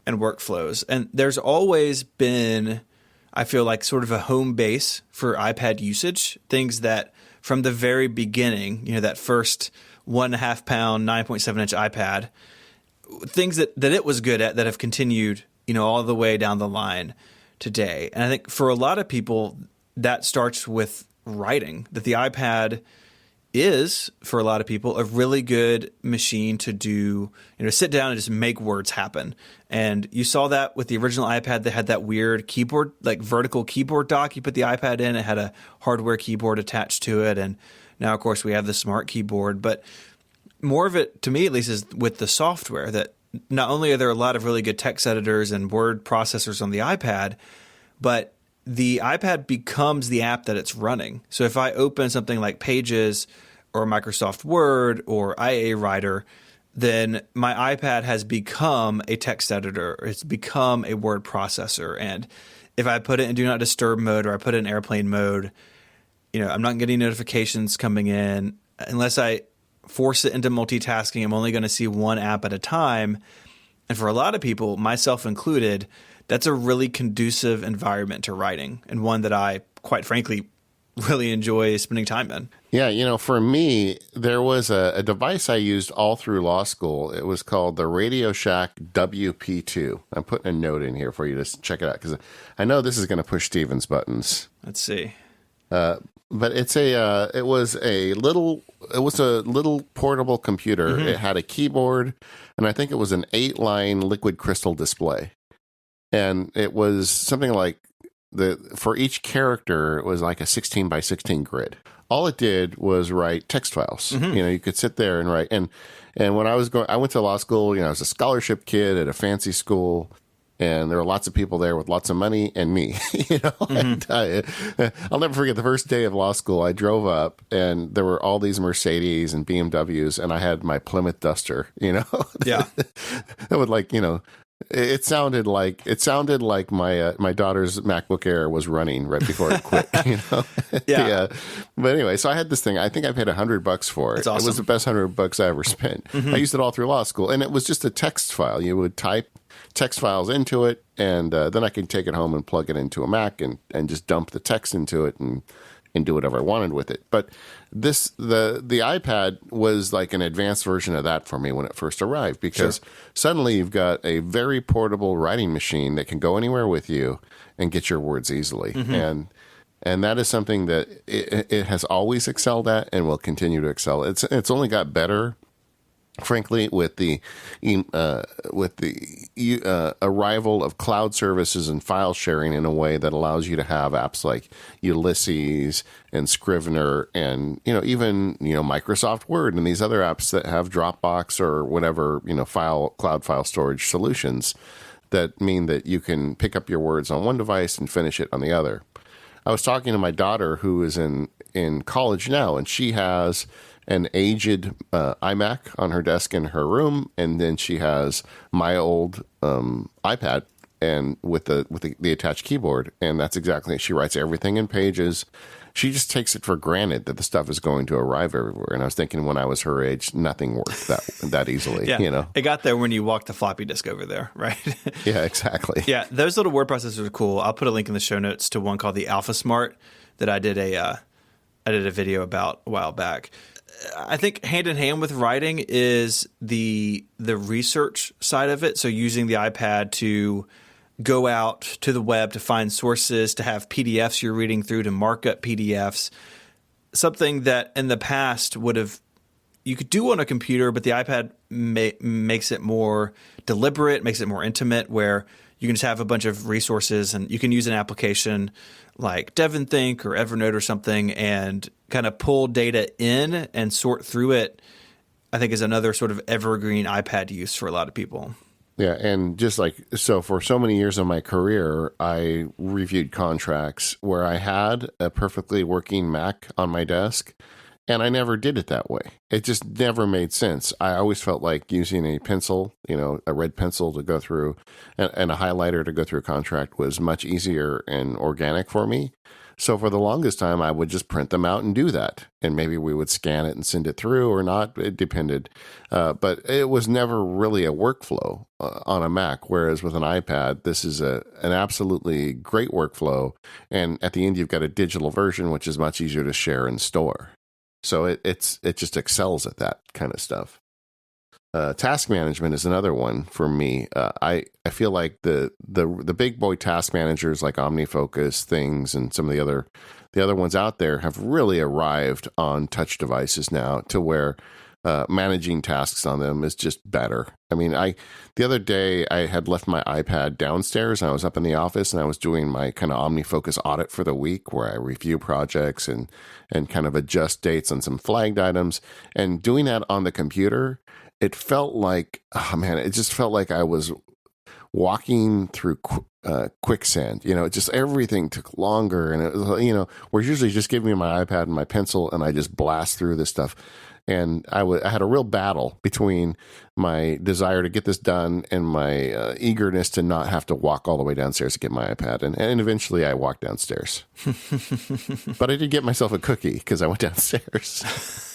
and workflows. And there's always been, I feel like, sort of a home base for iPad usage, things that from the very beginning, that first 1.5 pound, 9.7 inch iPad, things that it was good at that have continued, all the way down the line today. And I think for a lot of people, that starts with writing, that the iPad is, for a lot of people, a really good machine to do, sit down and just make words happen. And you saw that with the original iPad that had that weird keyboard, like vertical keyboard dock. You put the iPad in, it had a hardware keyboard attached to it. And now, of course, we have the smart keyboard. But more of it, to me at least, is with the software, that not only are there a lot of really good text editors and word processors on the iPad, but the iPad becomes the app that it's running. So if I open something like Pages or Microsoft Word or IA Writer, then my iPad has become a text editor. It's become a word processor. And if I put it in Do Not Disturb mode or I put it in airplane mode, I'm not getting notifications coming in unless I force it into multitasking. I'm only going to see one app at a time. And for a lot of people, myself included, that's a really conducive environment to writing, and one that I, quite frankly, really enjoy spending time in. Yeah, for me, there was a device I used all through law school. It was called the Radio Shack WP2. I'm putting a note in here for you to check it out, because I know this is going to push Steven's buttons. Let's see. But it was a little portable computer. Mm-hmm. It had a keyboard, and I think it was an 8-line liquid crystal display. And it was something like for each character, it was like a 16 by 16 grid. All it did was write text files. Mm-hmm. You could sit there and write. And when I went to law school. I was a scholarship kid at a fancy school. And there were lots of people there with lots of money and me, Mm-hmm. And I'll never forget the first day of law school. I drove up and there were all these Mercedes and BMWs, and I had my Plymouth Duster, Yeah. That would it sounded like my daughter's MacBook Air was running right before it quit, Yeah. But anyway, so I had this thing. I think I paid $100 for it. That's awesome. It was the best $100 I ever spent. Mm-hmm. I used it all through law school, and it was just a text file. You would type text files into it, and then I could take it home and plug it into a Mac and just dump the text into it and do whatever I wanted with it. But the iPad was like an advanced version of that for me when it first arrived, because suddenly you've got a very portable writing machine that can go anywhere with you and get your words easily. Mm-hmm. And that is something that it has always excelled at and will continue to excel. It's only got better, frankly, with the arrival of cloud services and file sharing in a way that allows you to have apps like Ulysses and Scrivener and even Microsoft Word and these other apps that have Dropbox or whatever cloud file storage solutions that mean that you can pick up your words on one device and finish it on the other. I was talking to my daughter, who is in college now, and she has an aged iMac on her desk in her room, and then she has my old iPad and with the attached keyboard, and that's exactly it. She writes everything in Pages. She just takes it for granted that the stuff is going to arrive everywhere. And I was thinking, when I was her age, nothing worked that easily. Yeah, It got there when you walked the floppy disk over there, right? Yeah, exactly. Yeah, those little word processors are cool. I'll put a link in the show notes to one called the Alpha Smart that I did a video about a while back. I think hand in hand with writing is the research side of it. So using the iPad to go out to the web to find sources, to have PDFs you're reading through, to mark up PDFs, something that in the past you could do on a computer, but the iPad makes it more deliberate, makes it more intimate, where you can just have a bunch of resources and you can use an application like DevonThink or Evernote or something and kind of pull data in and sort through it. I think is another sort of evergreen iPad use for a lot of people. Yeah, and for so many years of my career, I reviewed contracts where I had a perfectly working Mac on my desk, and I never did it that way. It just never made sense. I always felt like using a pencil, a red pencil to go through and a highlighter to go through a contract was much easier and organic for me. So for the longest time, I would just print them out and do that. And maybe we would scan it and send it through or not. It depended. But it was never really a workflow on a Mac. Whereas with an iPad, this is an absolutely great workflow. And at the end, you've got a digital version, which is much easier to share and store. So it just excels at that kind of stuff. Task management is another one for me. I feel like the big boy task managers like OmniFocus, Things, and some of the other ones out there have really arrived on touch devices now, to where managing tasks on them is just better. I mean, the other day I had left my iPad downstairs and I was up in the office and I was doing my kind of OmniFocus audit for the week, where I review projects and kind of adjust dates on some flagged items, and doing that on the computer. It felt like, it just felt like I was walking through quicksand. Just everything took longer. And it was, where usually just give me my iPad and my pencil and I just blast through this stuff. And I had a real battle between my desire to get this done and my eagerness to not have to walk all the way downstairs to get my iPad. And eventually I walked downstairs. But I did get myself a cookie because I went downstairs.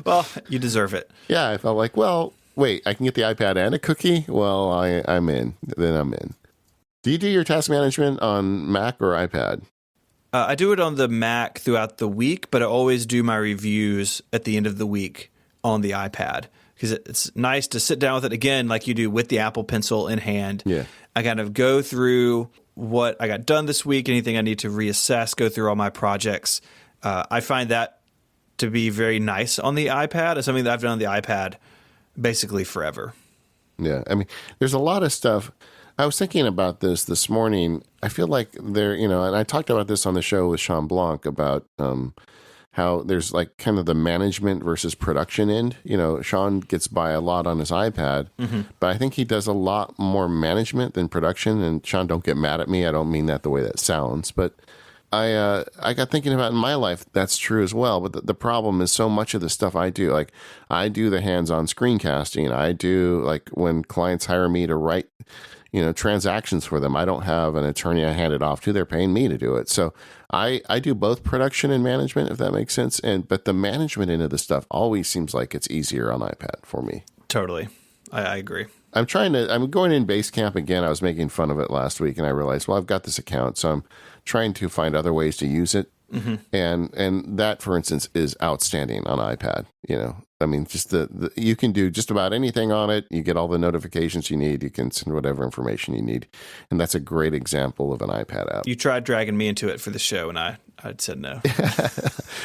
Well, you deserve it. Yeah, I felt like, well, wait, I can get the iPad and a cookie? Well, I'm in. Then I'm in. Do you do your task management on Mac or iPad? I do it on the Mac throughout the week, but I always do my reviews at the end of the week on the iPad because it's nice to sit down with it again, like you do with the Apple Pencil in hand. Yeah. I kind of go through what I got done this week, anything I need to reassess, go through all my projects. I find that to be very nice on the iPad. It's something that I've done on the iPad basically forever. Yeah. I mean, there's a lot of stuff. I was thinking about this morning. I feel like and I talked about this on the show with Sean Blanc about how there's like kind of the management versus production end. Sean gets by a lot on his iPad, but I think he does a lot more management than production. And Sean, don't get mad at me. I don't mean that the way that sounds, but I got thinking about in my life, that's true as well. But the problem is so much of the stuff I do, like I do the hands-on screencasting. I do like when clients hire me to write transactions for them. I don't have an attorney I hand it off to. They're paying me to do it. So I do both production and management, if that makes sense. But the management end of the stuff always seems like it's easier on iPad for me. Totally. I agree. I'm going in Basecamp again. I was making fun of it last week and I realized, well, I've got this account. So I'm trying to find other ways to use it. And that, for instance, is outstanding on iPad. I mean, just you can do just about anything on it. You get all the notifications you need. You can send whatever information you need. And that's a great example of an iPad app. You tried dragging me into it for the show, and I said no.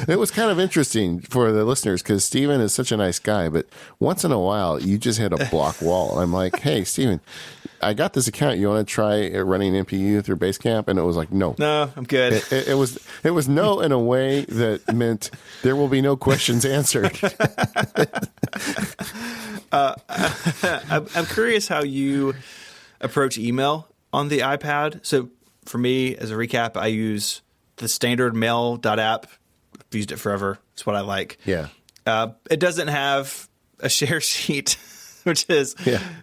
It was kind of interesting for the listeners because Steven is such a nice guy. But once in a while, you just hit a block wall. And I'm like, hey, Steven, I got this account. You want to try running NPU through Basecamp? And it was like, no. No, I'm good. It was no in a way that meant there will be no questions answered. I'm curious how you approach email on the iPad. So for me, as a recap, I use the standard mail.app. I've used it forever. It's what I like. Yeah. It doesn't have a share sheet, which is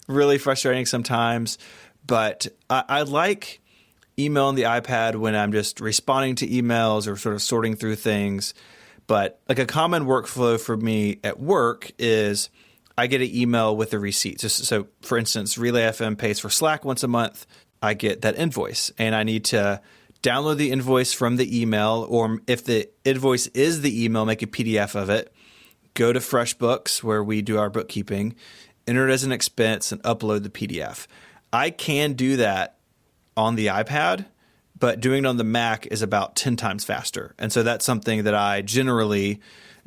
really frustrating sometimes. But I like email on the iPad when I'm just responding to emails or sort of sorting through things. But like a common workflow for me at work is I get an email with a receipt. So for instance, Relay FM pays for Slack once a month. I get that invoice and I need to download the invoice from the email, or if the invoice is the email, make a PDF of it, go to FreshBooks where we do our bookkeeping, enter it as an expense and upload the PDF. I can do that on the iPad, but doing it on the Mac is about 10 times faster. And so that's something that I generally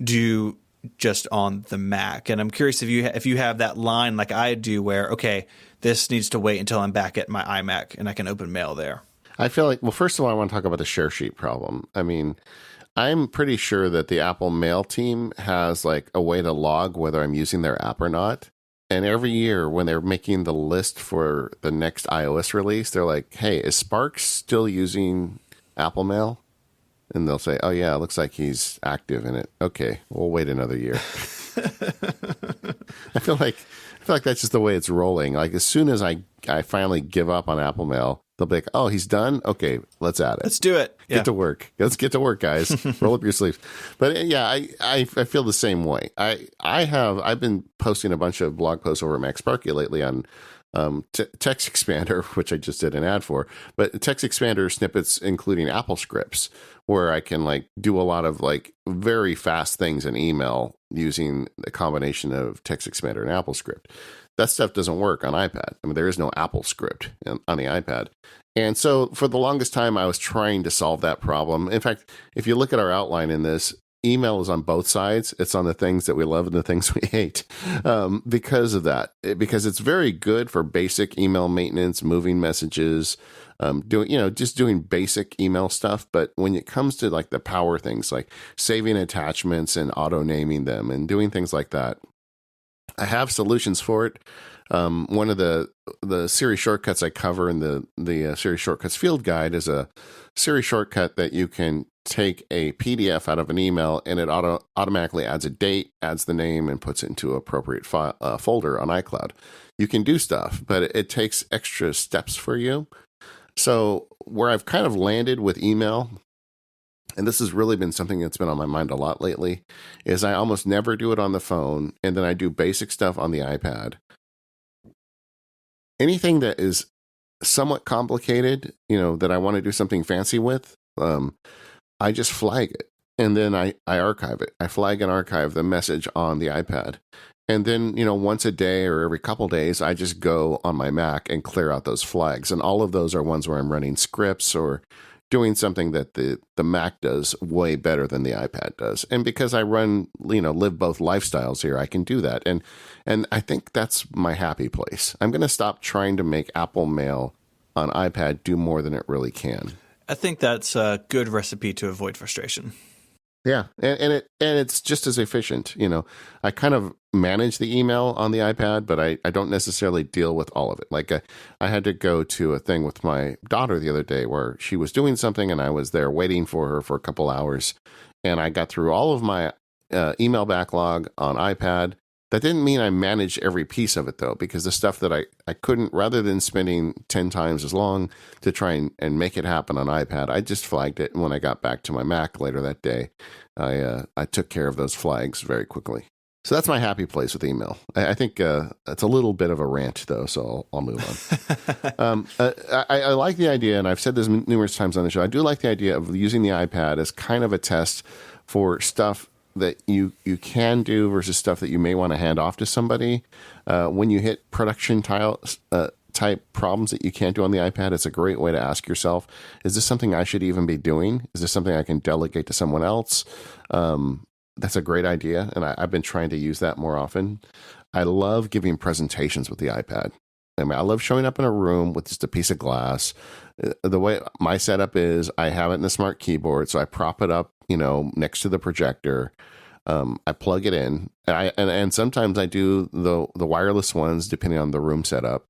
do just on the Mac. And I'm curious if you have that line like I do where, okay, this needs to wait until I'm back at my iMac and I can open mail there. I feel like, well, first of all, I want to talk about the share sheet problem. I mean, I'm pretty sure that the Apple Mail team has like a way to log whether I'm using their app or not. And every year when they're making the list for the next iOS release, they're like, hey, is Sparks still using Apple Mail? And they'll say, oh, yeah, it looks like he's active in it. Okay, we'll wait another year. I feel like that's just the way it's rolling. Like as soon as I finally give up on Apple Mail, they'll be like, oh, he's done? Okay, let's add it. Let's do it. Get to work. Let's get to work, guys. Roll up your sleeves. But yeah, I feel the same way. I've been posting a bunch of blog posts over at MacSparky lately on Text Expander, which I just did an ad for, but Text Expander snippets including Apple scripts, where I can like do a lot of like very fast things in email using a combination of Text Expander and Apple script. That stuff doesn't work on iPad. I mean, there is no Apple script on the iPad. And so for the longest time, I was trying to solve that problem. In fact, if you look at our outline in this, email is on both sides. It's on the things that we love and the things we hate because of that. Because it's very good for basic email maintenance, moving messages, just doing basic email stuff. But when it comes to like the power things, like saving attachments and auto naming them and doing things like that, I have solutions for it. One of the Siri shortcuts I cover in the Siri shortcuts field guide is a Siri shortcut that you can take a PDF out of an email and it automatically adds a date, adds the name, and puts it into an appropriate folder on iCloud. You can do stuff, but it takes extra steps for you. So where I've kind of landed with email and this has really been something that's been on my mind a lot lately, is I almost never do it on the phone, and then I do basic stuff on the iPad. Anything that is somewhat complicated, that I want to do something fancy with, I just flag it, and then I archive it. I flag and archive the message on the iPad. And then, once a day or every couple days, I just go on my Mac and clear out those flags. And all of those are ones where I'm running scripts or doing something that the Mac does way better than the iPad does. And because I live both lifestyles here, I can do that. And I think that's my happy place. I'm going to stop trying to make Apple Mail on iPad do more than it really can. I think that's a good recipe to avoid frustration. Yeah, and it's just as efficient. I kind of manage the email on the iPad, but I don't necessarily deal with all of it. Like I had to go to a thing with my daughter the other day where she was doing something, and I was there waiting for her for a couple hours, and I got through all of my email backlog on iPad. That didn't mean I managed every piece of it, though, because the stuff that I couldn't, rather than spending 10 times as long to try and make it happen on iPad, I just flagged it. And when I got back to my Mac later that day, I took care of those flags very quickly. So that's my happy place with email. I think it's a little bit of a rant, though, so I'll move on. I like the idea, and I've said this numerous times on the show, I do like the idea of using the iPad as kind of a test for stuff that you can do versus stuff that you may want to hand off to somebody. When you hit production type problems that you can't do on the iPad, it's a great way to ask yourself, is this something I should even be doing? Is this something I can delegate to someone else? That's a great idea, and I've been trying to use that more often. I love giving presentations with the iPad. I mean, I love showing up in a room with just a piece of glass. The way my setup is, I have it in a smart keyboard, so I prop it up, next to the projector. I plug it in, and sometimes I do the wireless ones depending on the room setup.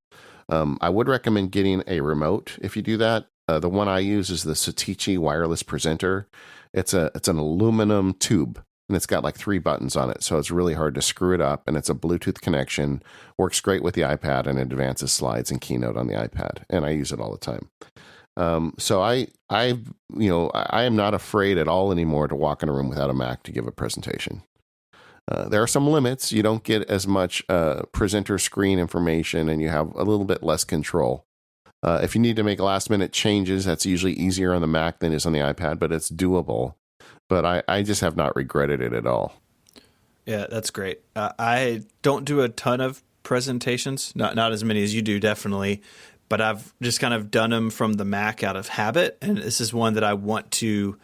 I would recommend getting a remote if you do that. The one I use is the Satechi wireless presenter. It's an aluminum tube, and it's got like 3 buttons on it, so it's really hard to screw it up. And it's a Bluetooth connection, works great with the iPad, and advances slides and Keynote on the iPad. And I use it all the time. So I am not afraid at all anymore to walk in a room without a Mac to give a presentation. There are some limits. You don't get as much presenter screen information, and you have a little bit less control. If you need to make last minute changes, that's usually easier on the Mac than it is on the iPad, but it's doable. But I just have not regretted it at all. Yeah, that's great. I don't do a ton of presentations, not as many as you do, definitely. But I've just kind of done them from the Mac out of habit. And this is one that I want to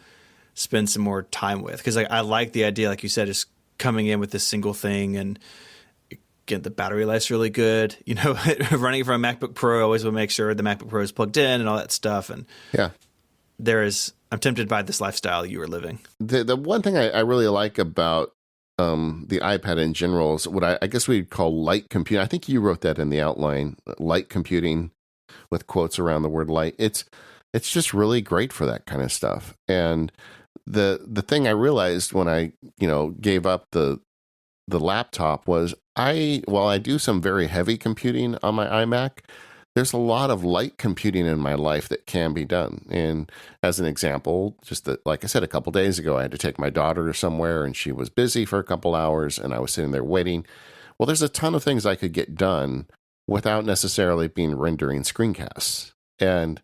spend some more time with. Because I like the idea, like you said, just coming in with this single thing. And again, the battery life's really good. Running from a MacBook Pro, I always will make sure the MacBook Pro is plugged in and all that stuff. And yeah, I'm tempted by this lifestyle you are living. The one thing I really like about the iPad in general is what I guess we'd call light computing. I think you wrote that in the outline, light computing, with quotes around the word light. It's just really great for that kind of stuff. And the thing I realized when I, gave up the laptop was while I do some very heavy computing on my iMac, there's a lot of light computing in my life that can be done. And as an example, like I said, a couple days ago, I had to take my daughter somewhere, and she was busy for a couple hours, and I was sitting there waiting. Well, there's a ton of things I could get done without necessarily being rendering screencasts. And,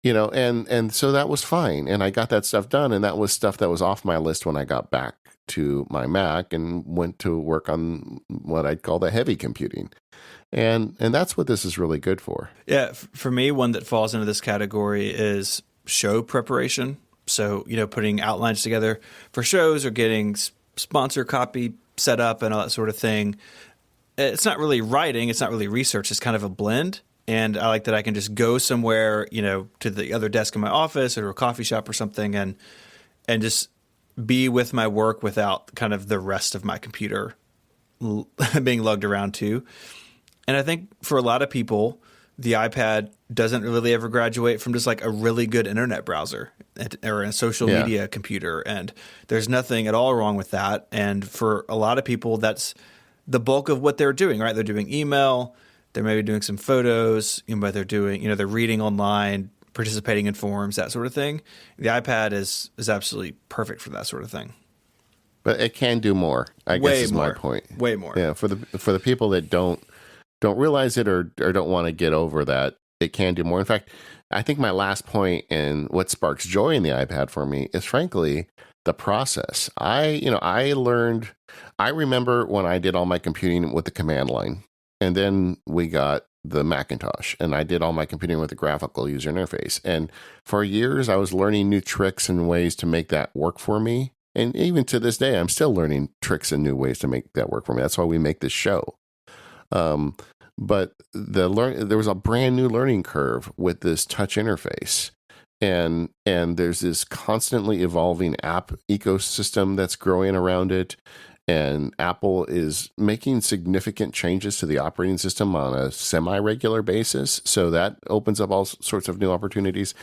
and so that was fine. And I got that stuff done. And that was stuff that was off my list when I got back to my Mac and went to work on what I'd call the heavy computing. And that's what this is really good for. Yeah. For me, one that falls into this category is show preparation. So, putting outlines together for shows or getting sponsor copy set up and all that sort of thing. It's not really writing. It's not really research. It's kind of a blend. And I like that I can just go somewhere, to the other desk in my office or a coffee shop or something and just be with my work without kind of the rest of my computer being lugged around too. And I think for a lot of people, the iPad doesn't really ever graduate from just like a really good internet browser or a social media computer. And there's nothing at all wrong with that. And for a lot of people, that's the bulk of what they're doing, right? They're doing email, they're maybe doing some photos, but they're doing, they're reading online, participating in forums, that sort of thing. The iPad is absolutely perfect for that sort of thing. But it can do more, I guess is my point. Way more. Yeah, for the people that don't realize it or don't want to get over that, it can do more. In fact, I think my last point and what sparks joy in the iPad for me is frankly the process. I remember when I did all my computing with the command line, and then we got the Macintosh, and I did all my computing with the graphical user interface. And for years, I was learning new tricks and ways to make that work for me. And even to this day, I'm still learning tricks and new ways to make that work for me. That's why we make this show. But there was a brand new learning curve with this touch interface. And there's this constantly evolving app ecosystem that's growing around it. And Apple is making significant changes to the operating system on a semi-regular basis. So that opens up all sorts of new opportunities.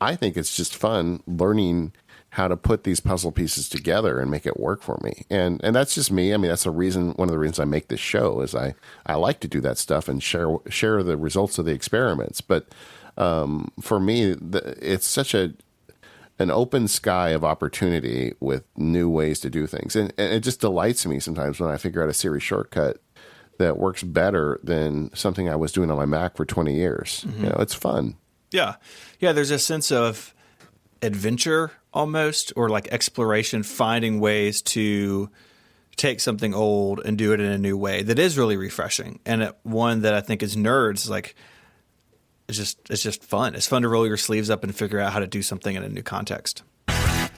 I think it's just fun learning how to put these puzzle pieces together and make it work for me. And that's just me. I mean, that's one of the reasons I make this show is I like to do that stuff and share the results of the experiments. But for me, it's such an open sky of opportunity with new ways to do things. And it just delights me sometimes when I figure out a Siri shortcut that works better than something I was doing on my Mac for 20 years. Mm-hmm. It's fun. Yeah. Yeah, there's a sense of adventure almost, or like exploration, finding ways to take something old and do it in a new way that is really refreshing. And one that I think as nerds, like, it's just fun. It's fun to roll your sleeves up and figure out how to do something in a new context.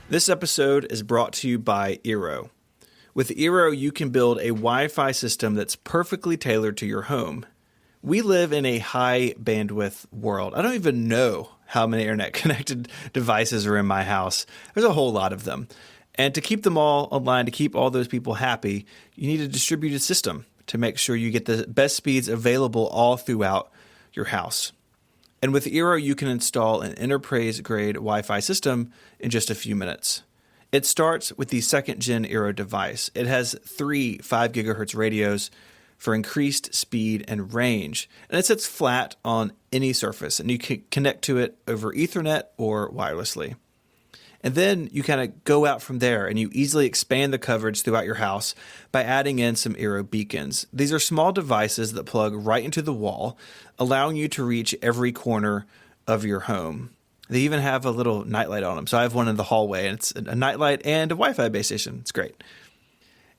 This episode is brought to you by Eero. With Eero, you can build a Wi-Fi system that's perfectly tailored to your home. We live in a high bandwidth world. I don't even know how many internet connected devices are in my house. There's a whole lot of them. And to keep them all online, to keep all those people happy, you need a distributed system to make sure you get the best speeds available all throughout your house. And with Eero, you can install an enterprise-grade Wi-Fi system in just a few minutes. It starts with the second-gen Eero device. It has 3 5 gigahertz radios for increased speed and range. And it sits flat on any surface, and you can connect to it over Ethernet or wirelessly. And then you kind of go out from there, and you easily expand the coverage throughout your house by adding in some Eero beacons. These are small devices that plug right into the wall, allowing you to reach every corner of your home. They even have a little nightlight on them. So I have one in the hallway, and it's a nightlight and a Wi-Fi base station. It's great.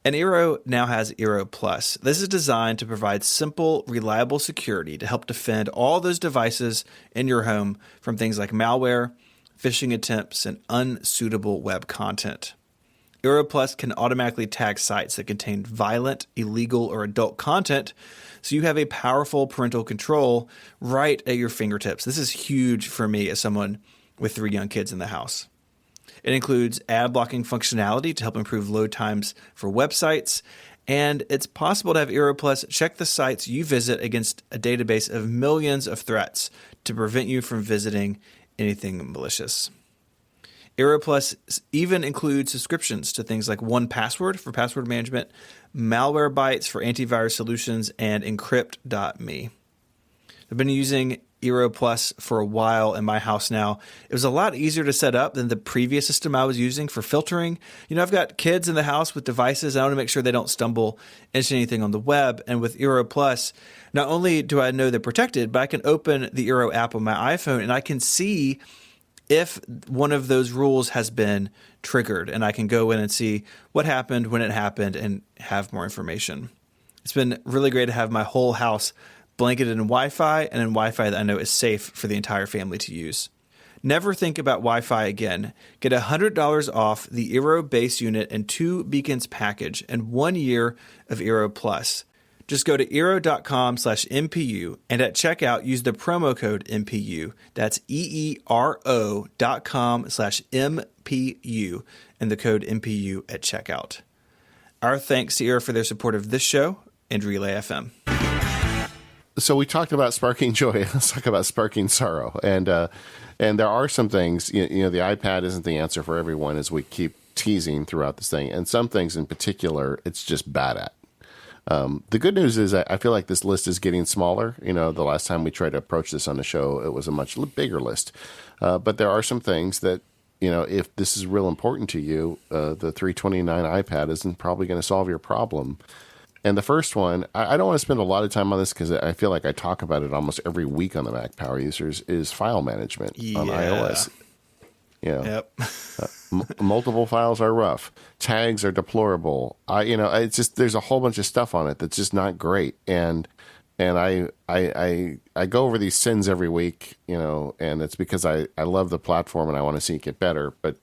And Eero now has Eero Plus. This is designed to provide simple, reliable security to help defend all those devices in your home from things like malware, phishing attempts, and unsuitable web content. Eero Plus can automatically tag sites that contain violent, illegal, or adult content, so you have a powerful parental control right at your fingertips. This is huge for me as someone with 3 young kids in the house. It includes ad blocking functionality to help improve load times for websites, and it's possible to have Eero Plus check the sites you visit against a database of millions of threats to prevent you from visiting anything malicious. Eero Plus even includes subscriptions to things like 1Password for password management, Malwarebytes for antivirus solutions, and Encrypt.me. I've been using Eero Plus for a while in my house now. It was a lot easier to set up than the previous system I was using for filtering. I've got kids in the house with devices. I want to make sure they don't stumble into anything on the web. And with Eero Plus, not only do I know they're protected, but I can open the Eero app on my iPhone and I can see if one of those rules has been triggered. And I can go in and see what happened, when it happened, and have more information. It's been really great to have my whole house blanketed in Wi-Fi, and in Wi-Fi that I know is safe for the entire family to use. Never think about Wi-Fi again. Get $100 off the Eero base unit and 2 beacons package and 1 year of Eero Plus. Just go to eero.com/MPU and at checkout use the promo code MPU. That's EERO.com/MPU and the code MPU at checkout. Our thanks to Eero for their support of this show and Relay FM. So we talked about sparking joy. Let's talk about sparking sorrow. And there are some things, the iPad isn't the answer for everyone, as we keep teasing throughout this thing. And some things in particular, it's just bad at. The good news is I feel like this list is getting smaller. The last time we tried to approach this on the show, it was a much bigger list. But there are some things that, if this is real important to you, the 329 iPad isn't probably going to solve your problem. And the first one, I don't want to spend a lot of time on this because I feel like I talk about it almost every week on the Mac Power Users, is file management on iOS. Yep. Multiple files are rough. Tags are deplorable. It's just, there's a whole bunch of stuff on it that's just not great. And I go over these sins every week, and it's because I love the platform and I want to see it get better. But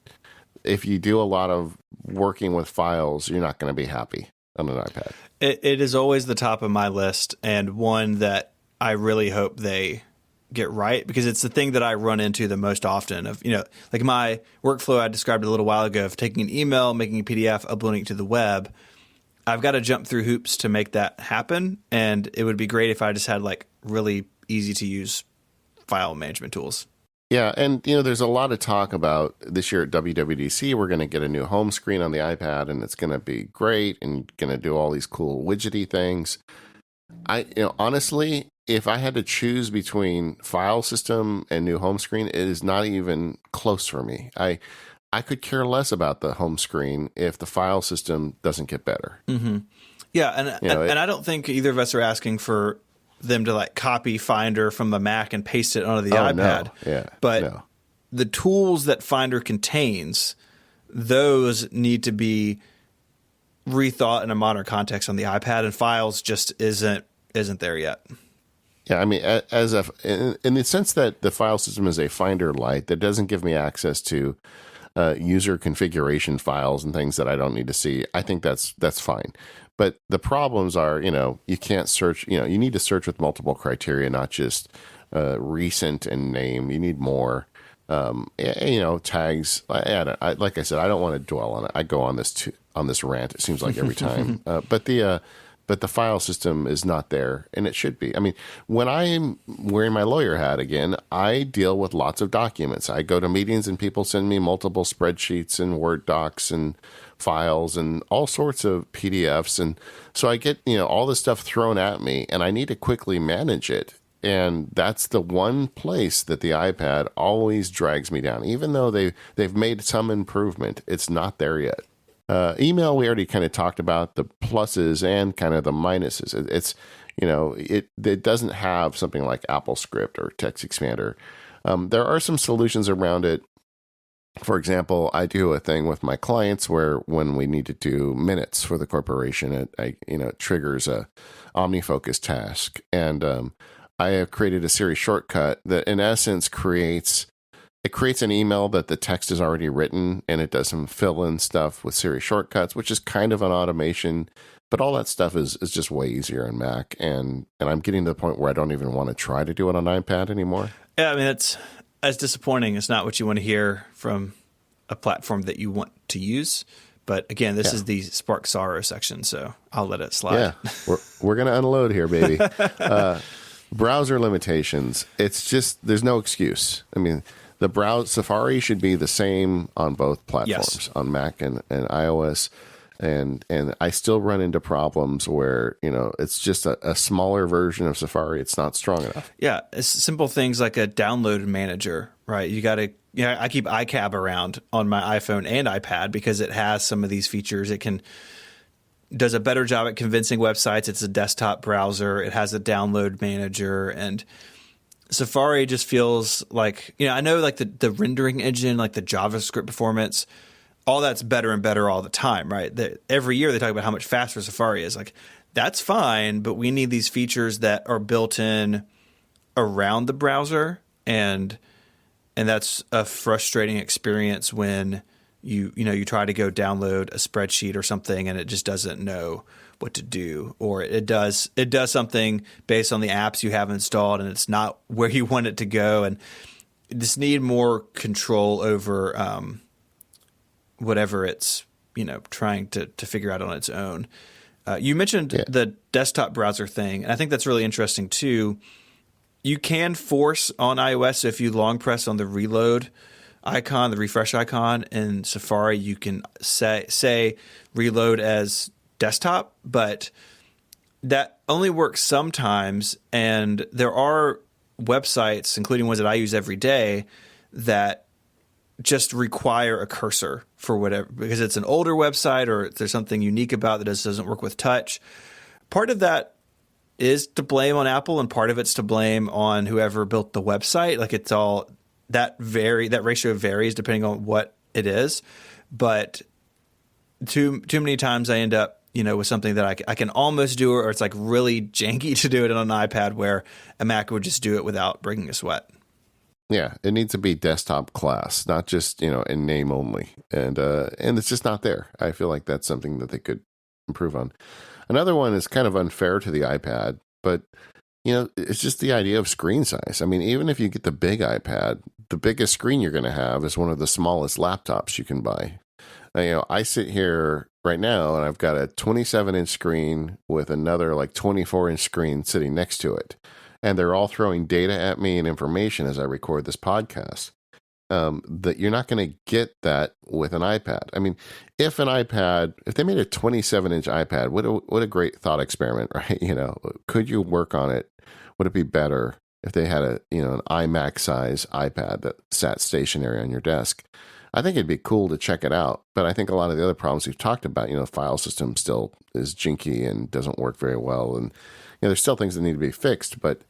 if you do a lot of working with files, you're not going to be happy on an iPad. It is always the top of my list, and one that I really hope they get right, because it's the thing that I run into the most often of, like my workflow I described a little while ago of taking an email, making a PDF, uploading it to the web. I've got to jump through hoops to make that happen. And it would be great if I just had like really easy to use file management tools. Yeah. And, there's a lot of talk about this year at WWDC, we're going to get a new home screen on the iPad and it's going to be great and going to do all these cool widgety things. Honestly, if I had to choose between file system and new home screen, it is not even close for me. I could care less about the home screen if the file system doesn't get better. Mm-hmm. Yeah, and I don't think either of us are asking for them to like copy Finder from the Mac and paste it onto the iPad. No. Yeah, but the tools that Finder contains, those need to be rethought in a modern context on the iPad, and Files just isn't there yet. Yeah, I mean, in the sense that the file system is a Finder Lite that doesn't give me access to user configuration files and things that I don't need to see, I think that's fine. But the problems are, you can't search. You need to search with multiple criteria, not just recent and name. You need more. Tags. Like I said, I don't want to dwell on it. I go on this rant. It seems like every time. But the file system is not there, and it should be. I mean, when I'm wearing my lawyer hat again, I deal with lots of documents. I go to meetings and people send me multiple spreadsheets and Word docs and files and all sorts of PDFs. And so I get, all this stuff thrown at me, and I need to quickly manage it. And that's the one place that the iPad always drags me down. Even though they've made some improvement, it's not there yet. Email, we already kind of talked about the pluses and kind of the minuses. It's, it doesn't have something like AppleScript or TextExpander. There are some solutions around it. For example, I do a thing with my clients where when we need to do minutes for the corporation, it triggers a OmniFocus task. And I have created a Siri shortcut that in essence creates an email that the text is already written, and it does some fill-in stuff with Siri shortcuts, which is kind of an automation, but all that stuff is just way easier in Mac, and I'm getting to the point where I don't even want to try to do it on iPad anymore. Yeah, I mean, it's disappointing. It's not what you want to hear from a platform that you want to use. But again, this is the Spark Sorrow section, so I'll let it slide. Yeah, we're going to unload here, baby. Browser limitations. It's just, there's no excuse. I mean, Safari should be the same on both platforms, on Mac and iOS. And I still run into problems where, it's just a smaller version of Safari. It's not strong enough. Yeah. It's simple things like a download manager, right? You got to, I keep iCab around on my iPhone and iPad because it has some of these features. It does a better job at convincing websites. It's a desktop browser. It has a download manager, and Safari just feels like, I know like the rendering engine, like the JavaScript performance, all that's better and better all the time, right? Every year they talk about how much faster Safari is. Like, that's fine, but we need these features that are built in around the browser, and that's a frustrating experience when you try to go download a spreadsheet or something and it just doesn't know what to do, or it does something based on the apps you have installed and it's not where you want it to go, and you just need more control over whatever it's trying to figure out on its own. You mentioned the desktop browser thing, and I think that's really interesting too. You can force on iOS, if you long press on the reload icon, the refresh icon in Safari, you can say reload as desktop, but that only works sometimes, and there are websites, including ones that I use every day, that just require a cursor for whatever, because it's an older website or there's something unique about it that doesn't work with touch. Part of that is to blame on Apple, and part of it's to blame on whoever built the website. Like, it's all that ratio varies depending on what it is. But too many times I end up, with something that I can almost do, or it's like really janky to do it on an iPad, where a Mac would just do it without breaking a sweat. Yeah, it needs to be desktop class, not just, in name only. And it's just not there. I feel like that's something that they could improve on. Another one is kind of unfair to the iPad, but it's just the idea of screen size. I mean, even if you get the big iPad, the biggest screen you're going to have is one of the smallest laptops you can buy. I sit here right now and I've got a 27-inch screen with another like 24-inch screen sitting next to it. And they're all throwing data at me and information as I record this podcast. That you're not going to get that with an iPad. I mean, if they made a 27-inch iPad, what a great thought experiment, right? Could you work on it? Would it be better if they had an iMac size iPad that sat stationary on your desk? I think it'd be cool to check it out, but I think a lot of the other problems we've talked about, the file system still is jinky and doesn't work very well, and there's still things that need to be fixed. But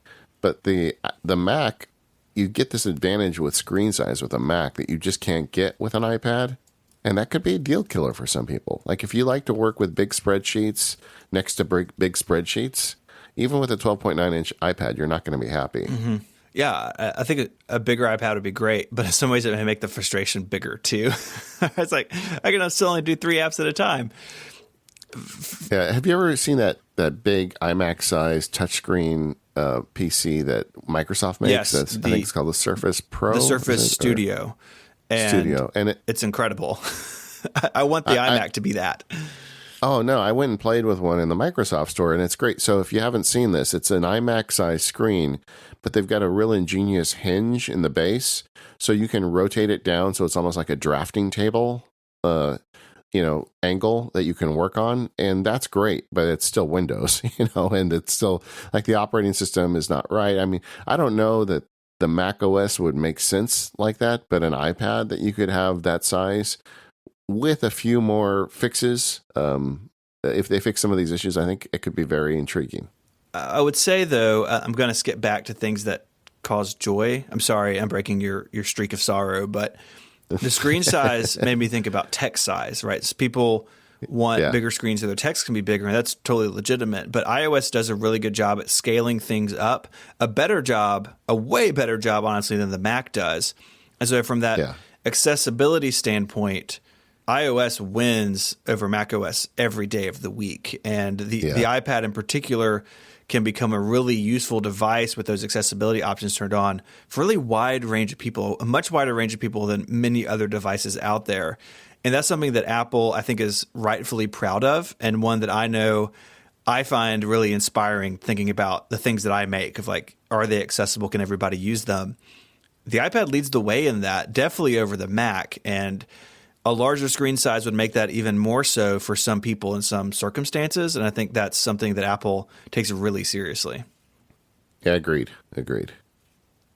the Mac, you get this advantage with screen size with a Mac that you just can't get with an iPad, and that could be a deal killer for some people. Like, if you like to work with big spreadsheets next to big spreadsheets, even with a 12.9-inch iPad, you're not going to be happy. Mm-hmm. Yeah, I think a bigger iPad would be great, but in some ways it may make the frustration bigger too. It's like, I can still only do 3 apps at a time. Yeah, have you ever seen that big iMac size touchscreen PC that Microsoft makes? Yes, I think it's called the Surface Pro. The Surface Studio. And it's incredible. I want the iMac to be that. Oh, no, I went and played with one in the Microsoft store, and it's great. So if you haven't seen this, it's an iMac-sized screen, but they've got a real ingenious hinge in the base, so you can rotate it down so it's almost like a drafting table, angle that you can work on, and that's great, but it's still Windows, and it's still, like, the operating system is not right. I mean, I don't know that the Mac OS would make sense like that, but an iPad that you could have that size with a few more fixes, if they fix some of these issues, I think it could be very intriguing. I would say, though, I'm going to skip back to things that cause joy. I'm sorry, I'm breaking your streak of sorrow, but the screen size made me think about text size, right? So people want bigger screens so their text can be bigger, and that's totally legitimate. But iOS does a really good job at scaling things up, a way better job, honestly, than the Mac does. And so from that accessibility standpoint, iOS wins over macOS every day of the week. And the iPad in particular can become a really useful device with those accessibility options turned on for a really wide range of people, a much wider range of people than many other devices out there. And that's something that Apple, I think, is rightfully proud of, and one that I know I find really inspiring, thinking about the things that I make, of like, are they accessible? Can everybody use them? The iPad leads the way in that, definitely over the Mac, and a larger screen size would make that even more so for some people in some circumstances, and I think that's something that Apple takes really seriously. Yeah, agreed.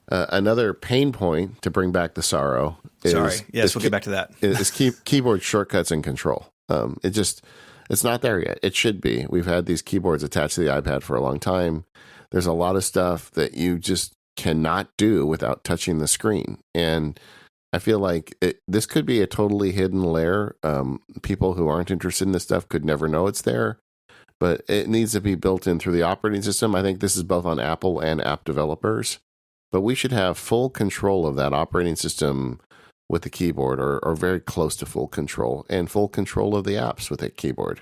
Another pain point to bring back the sorrow We'll get back to that. is keyboard shortcuts and control. It's not there yet. It should be. We've had these keyboards attached to the iPad for a long time. There's a lot of stuff that you just cannot do without touching the screen, and I feel like this could be a totally hidden layer. People who aren't interested in this stuff could never know it's there, but it needs to be built in through the operating system. I think this is both on Apple and app developers, but we should have full control of that operating system with the keyboard, or very close to full control, and full control of the apps with a keyboard.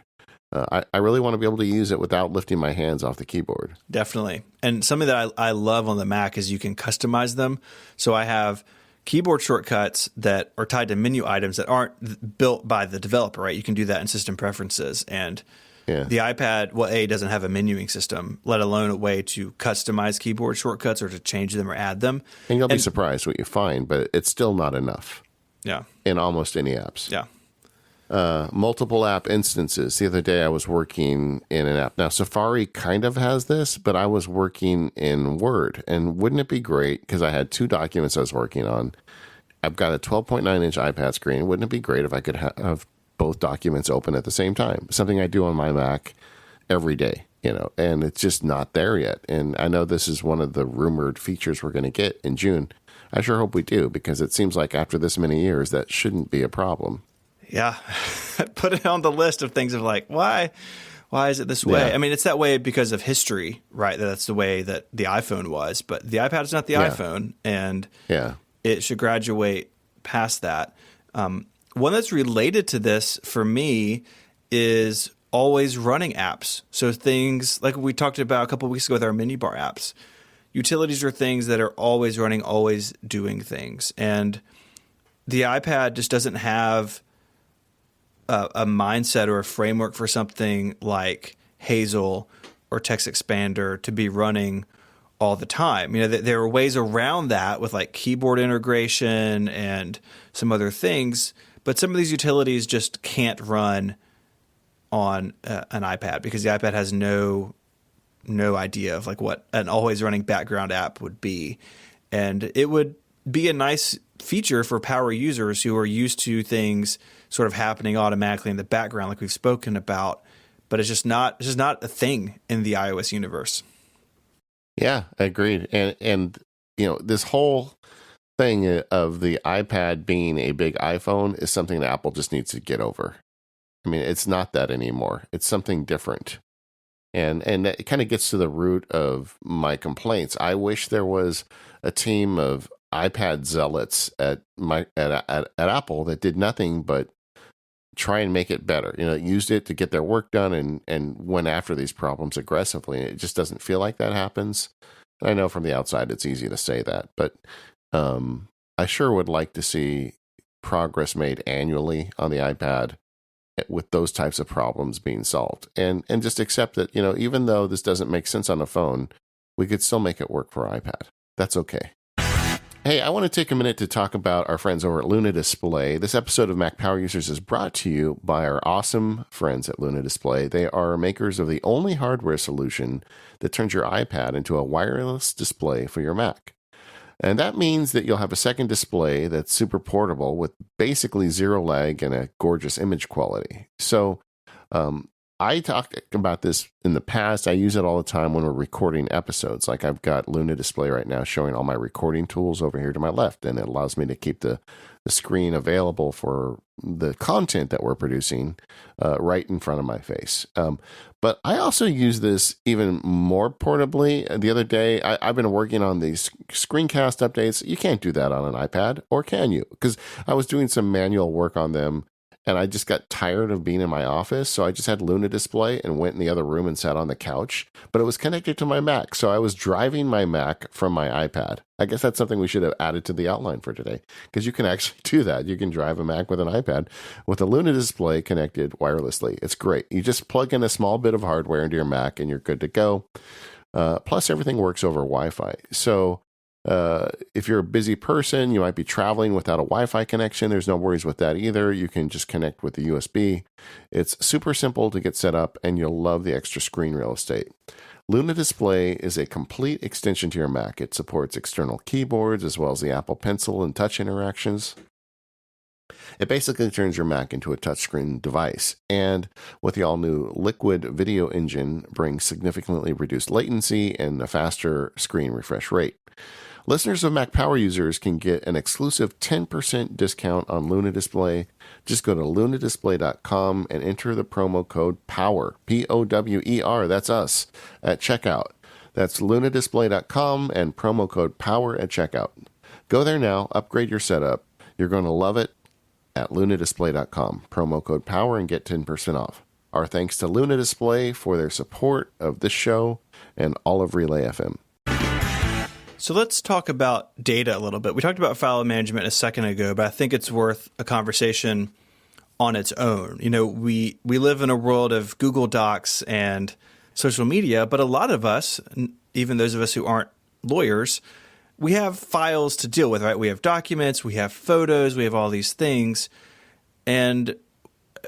I really want to be able to use it without lifting my hands off the keyboard. Definitely. And something that I love on the Mac is you can customize them. So I have keyboard shortcuts that are tied to menu items that aren't built by the developer, right? You can do that in system preferences. And the iPad, doesn't have a menuing system, let alone a way to customize keyboard shortcuts or to change them or add them. And you'll be surprised what you find, but it's still not enough. Yeah. In almost any apps. Yeah. multiple app instances. The other day I was working in an app. Now, Safari kind of has this, but I was working in Word. And wouldn't it be great, because I had two documents I was working on. I've got a 12.9-inch iPad screen. Wouldn't it be great if I could have both documents open at the same time? Something I do on my Mac every day, and it's just not there yet. And I know this is one of the rumored features we're going to get in June. I sure hope we do, because it seems like after this many years, that shouldn't be a problem. Yeah. Put it on the list of things of like, why is it this way? Yeah. I mean, it's that way because of history, right? That's the way that the iPhone was, but the iPad is not the iPhone, and it should graduate past that. One that's related to this for me is always running apps. So things like we talked about a couple of weeks ago with our mini bar apps. Utilities are things that are always running, always doing things. And the iPad just doesn't have a mindset or a framework for something like Hazel or Text Expander to be running all the time. There are ways around that with like keyboard integration and some other things, but some of these utilities just can't run on an iPad because the iPad has no idea of like what an always running background app would be. And it would be a nice feature for power users who are used to things sort of happening automatically in the background like we've spoken about, but it's just not a thing in the iOS universe. Yeah, agreed. And this whole thing of the iPad being a big iPhone is something that Apple just needs to get over. I mean, it's not that anymore. It's something different. And it kind of gets to the root of my complaints. I wish there was a team of iPad zealots at Apple that did nothing but try and make it better. Used it to get their work done and went after these problems aggressively. It just doesn't feel like that happens. And I know from the outside it's easy to say that, but I sure would like to see progress made annually on the iPad with those types of problems being solved, and just accept that, even though this doesn't make sense on a phone, we could still make it work for iPad. That's okay. Hey, I want to take a minute to talk about our friends over at Luna Display. This episode of Mac Power Users is brought to you by our awesome friends at Luna Display. They are makers of the only hardware solution that turns your iPad into a wireless display for your Mac. And that means that you'll have a second display that's super portable with basically zero lag and a gorgeous image quality. So I talked about this in the past. I use it all the time when we're recording episodes. Like I've got Luna Display right now showing all my recording tools over here to my left, and it allows me to keep the screen available for the content that we're producing right in front of my face. But I also use this even more portably. The other day, I've been working on these screencast updates. You can't do that on an iPad, or can you? Because I was doing some manual work on them, and I just got tired of being in my office, so I just had Luna Display and went in the other room and sat on the couch. But it was connected to my Mac, so I was driving my Mac from my iPad. I guess that's something we should have added to the outline for today, because you can actually do that. You can drive a Mac with an iPad with a Luna Display connected wirelessly. It's great. You just plug in a small bit of hardware into your Mac and you're good to go. Plus, everything works over Wi-Fi. So if you're a busy person, you might be traveling without a Wi-Fi connection. There's no worries with that either. You can just connect with the USB. It's super simple to get set up, and you'll love the extra screen real estate. Luna Display is a complete extension to your Mac. It supports external keyboards as well as the Apple Pencil and touch interactions. It basically turns your Mac into a touchscreen device, and with the all-new Liquid video engine, brings significantly reduced latency and a faster screen refresh rate. Listeners of Mac Power Users can get an exclusive 10% discount on Luna Display. Just go to lunadisplay.com and enter the promo code POWER, POWER, that's us, at checkout. That's lunadisplay.com and promo code POWER at checkout. Go there now, upgrade your setup. You're going to love it at lunadisplay.com. Promo code POWER and get 10% off. Our thanks to Luna Display for their support of this show and all of Relay FM. So let's talk about data a little bit. We talked about file management a second ago, but I think it's worth a conversation on its own. We live in a world of Google Docs and social media, but a lot of us, even those of us who aren't lawyers, we have files to deal with, right? We have documents, we have photos, we have all these things. And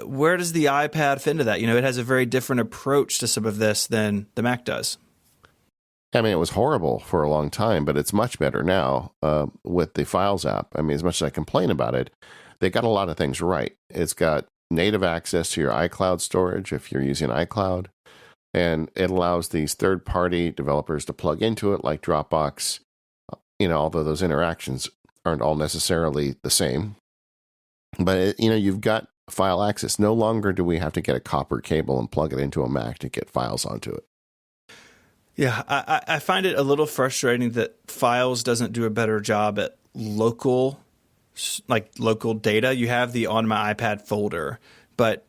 where does the iPad fit into that? It has a very different approach to some of this than the Mac does. I mean, it was horrible for a long time, but it's much better now with the Files app. I mean, as much as I complain about it, they got a lot of things right. It's got native access to your iCloud storage if you're using iCloud, and it allows these third-party developers to plug into it like Dropbox, although those interactions aren't all necessarily the same. But, you've got file access. No longer do we have to get a copper cable and plug it into a Mac to get files onto it. Yeah, I find it a little frustrating that Files doesn't do a better job at local data. You have the On My iPad folder, but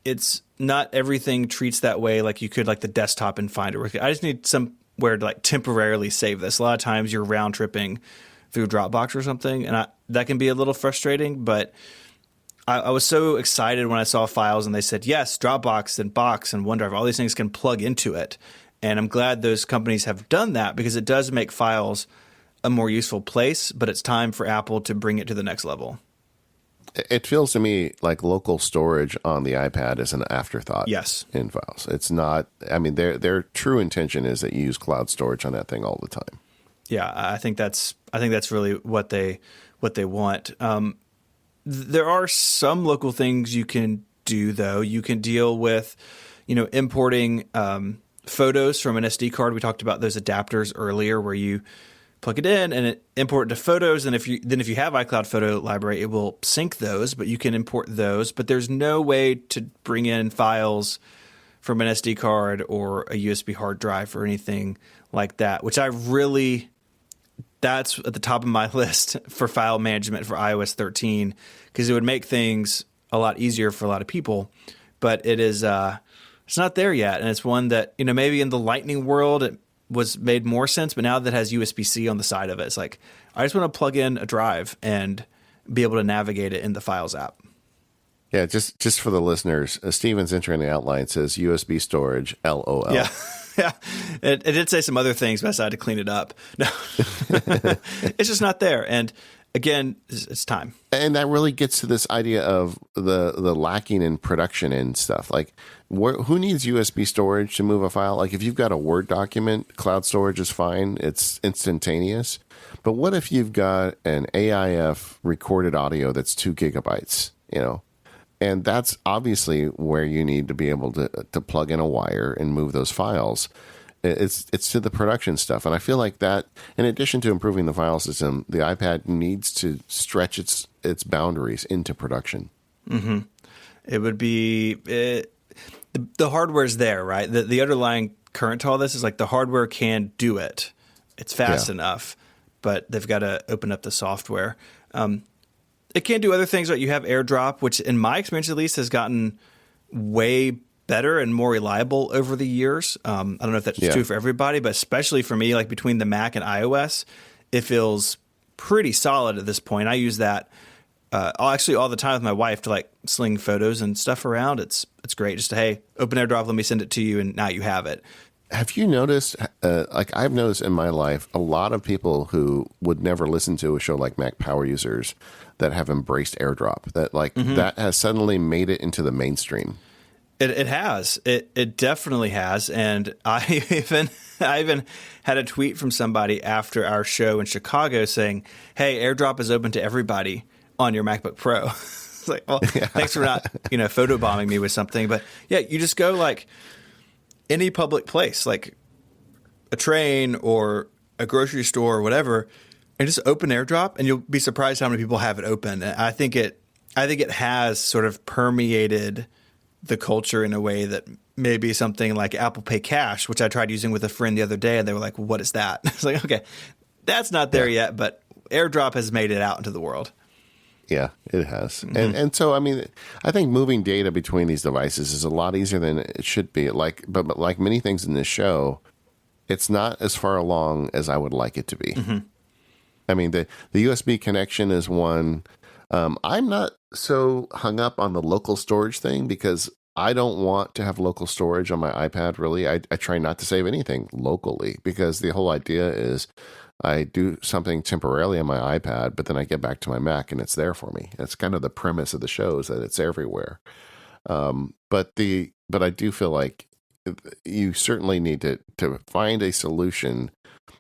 it's not everything treats that way like you could, like the desktop in Finder. I just need somewhere to temporarily save this. A lot of times you're round tripping through Dropbox or something, and that can be a little frustrating, but I was so excited when I saw Files and they said, yes, Dropbox and Box and OneDrive, all these things can plug into it. And I'm glad those companies have done that because it does make Files a more useful place, but it's time for Apple to bring it to the next level. It feels to me like local storage on the iPad is an afterthought. Yes. In Files. It's not, I mean, their true intention is that you use cloud storage on that thing all the time. Yeah, I think that's really what they want. There are some local things you can do, though. You can deal with, importing photos from an SD card. We talked about those adapters earlier, where you plug it in and it import it to Photos. And if you have iCloud Photo Library, it will sync those, but you can import those. But there's no way to bring in files from an SD card or a USB hard drive or anything like that, which that's at the top of my list for file management for iOS 13, because it would make things a lot easier for a lot of people. But it is it's not there yet, and it's one that maybe in the Lightning world it was made more sense, but now that it has USB-C on the side of it, it's like I just want to plug in a drive and be able to navigate it in the Files app. Yeah, just for the listeners, Steven's entering the outline says USB storage, LOL. Yeah. Yeah, it did say some other things, but I decided to clean it up. No, it's just not there. And again, it's time. And that really gets to this idea of the lacking in production and stuff. Like, who needs USB storage to move a file? Like, if you've got a Word document, cloud storage is fine. It's instantaneous. But what if you've got an AIF recorded audio that's 2 gigabytes, And that's obviously where you need to be able to plug in a wire and move those files. It's to the production stuff. And I feel like that, in addition to improving the file system, the iPad needs to stretch its boundaries into production. Mm-hmm. It would be the hardware's there, right? The underlying current to all this is like the hardware can do it. It's fast enough, but they've got to open up the software. It can do other things, right? You have AirDrop, which in my experience at least has gotten way better and more reliable over the years. I don't know if that's true for everybody, but especially for me, like between the Mac and iOS, it feels pretty solid at this point. I use that actually all the time with my wife to sling photos and stuff around. It's great just to, hey, open AirDrop, let me send it to you, and now you have it. Have you noticed, I've noticed in my life, a lot of people who would never listen to a show like Mac Power Users that have embraced AirDrop, that that has suddenly made it into the mainstream. It has. It definitely has. And I even had a tweet from somebody after our show in Chicago saying, hey, AirDrop is open to everybody on your MacBook Pro. It's like, well, thanks for not, photobombing me with something. But yeah, you just go any public place, like a train or a grocery store or whatever, and just open AirDrop, and you'll be surprised how many people have it open. And I think it has sort of permeated the culture in a way that maybe something like Apple Pay Cash, which I tried using with a friend the other day, and they were like, well, what is that? It's like, okay, that's not there yet, but AirDrop has made it out into the world. Yeah, it has. Mm-hmm. And so, I mean, I think moving data between these devices is a lot easier than it should be. But like many things in this show, it's not as far along as I would like it to be. Mm-hmm. I mean, the USB connection is one. I'm not so hung up on the local storage thing because I don't want to have local storage on my iPad, really. I try not to save anything locally because the whole idea is I do something temporarily on my iPad, but then I get back to my Mac and it's there for me. That's kind of the premise of the show, is that it's everywhere. But I do feel like you certainly need to find a solution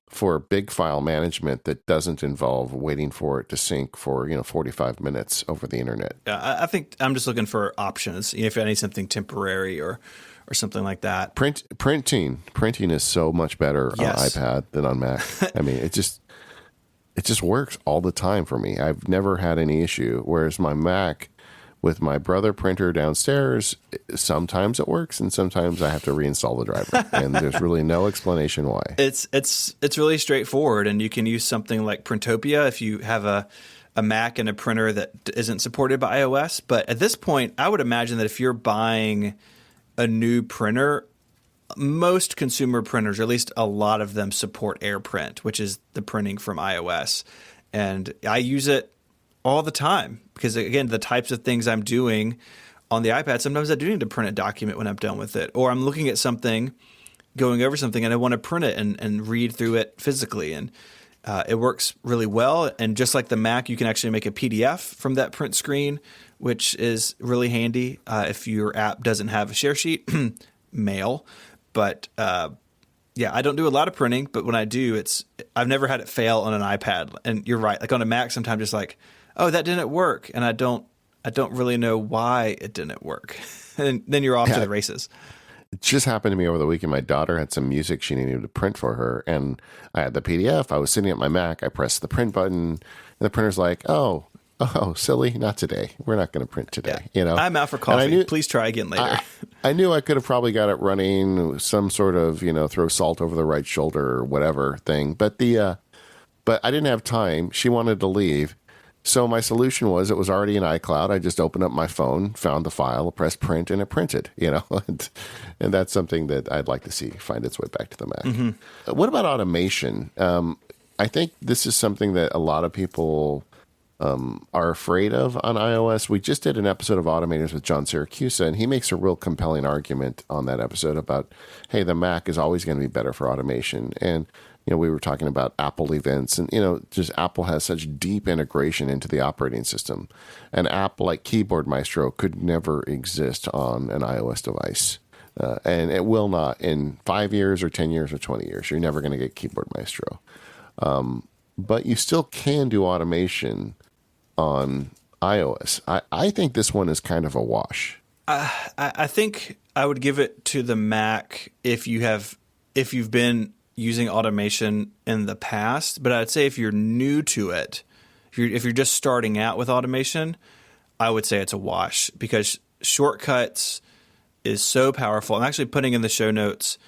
for big file management that doesn't involve waiting for it to sync for 45 minutes over the internet. Yeah, I think I'm just looking for options. If I need something temporary or something like that. Printing is so much better on iPad than on Mac. I mean, it just works all the time for me. I've never had any issue. Whereas my Mac, with my brother printer downstairs, sometimes it works and sometimes I have to reinstall the driver, and there's really no explanation why. It's really straightforward, and you can use something like Printopia if you have a Mac and a printer that isn't supported by iOS. But at this point, I would imagine that if you're buying a new printer, most consumer printers, or at least a lot of them, support AirPrint, which is the printing from iOS. And I use it all the time because, again, the types of things I'm doing on the iPad, sometimes I do need to print a document when I'm done with it. Or I'm looking at something, going over something, and I want to print it and read through it physically. And it works really well. And just like the Mac, you can actually make a PDF from that print screen, which is really handy if your app doesn't have a share sheet. Mail. But yeah, I don't do a lot of printing, but when I do, I've never had it fail on an iPad. And you're right, like on a Mac, sometimes it's like, oh, that didn't work, and I don't really know why it didn't work. And then you're off to the races. It just happened to me over the weekend. My daughter had some music she needed to print for her, and I had the PDF. I was sitting at my Mac. I pressed the print button, and the printer's like, "Oh, silly, not today. We're not going to print today." Yeah. I'm out for coffee. Please try again later. I knew I could have probably got it running, some sort of throw salt over the right shoulder or whatever thing, but I didn't have time. She wanted to leave. So my solution was, it was already in iCloud. I just opened up my phone, found the file, pressed print, and it printed, and that's something that I'd like to see find its way back to the Mac. Mm-hmm. What about automation? I think this is something that a lot of people are afraid of on iOS. We just did an episode of Automators with John Siracusa, and he makes a real compelling argument on that episode about, hey, the Mac is always going to be better for automation. And we were talking about Apple events, and just Apple has such deep integration into the operating system. An app like Keyboard Maestro could never exist on an iOS device, and it will not in 5 years or 10 years or 20 years. You're never going to get Keyboard Maestro, but you still can do automation on iOS. I think this one is kind of a wash. I think I would give it to the Mac if you've been using automation in the past, but I'd say if you're new to it, if you're just starting out with automation, I would say it's a wash, because shortcuts is so powerful. I'm actually putting in the show notes,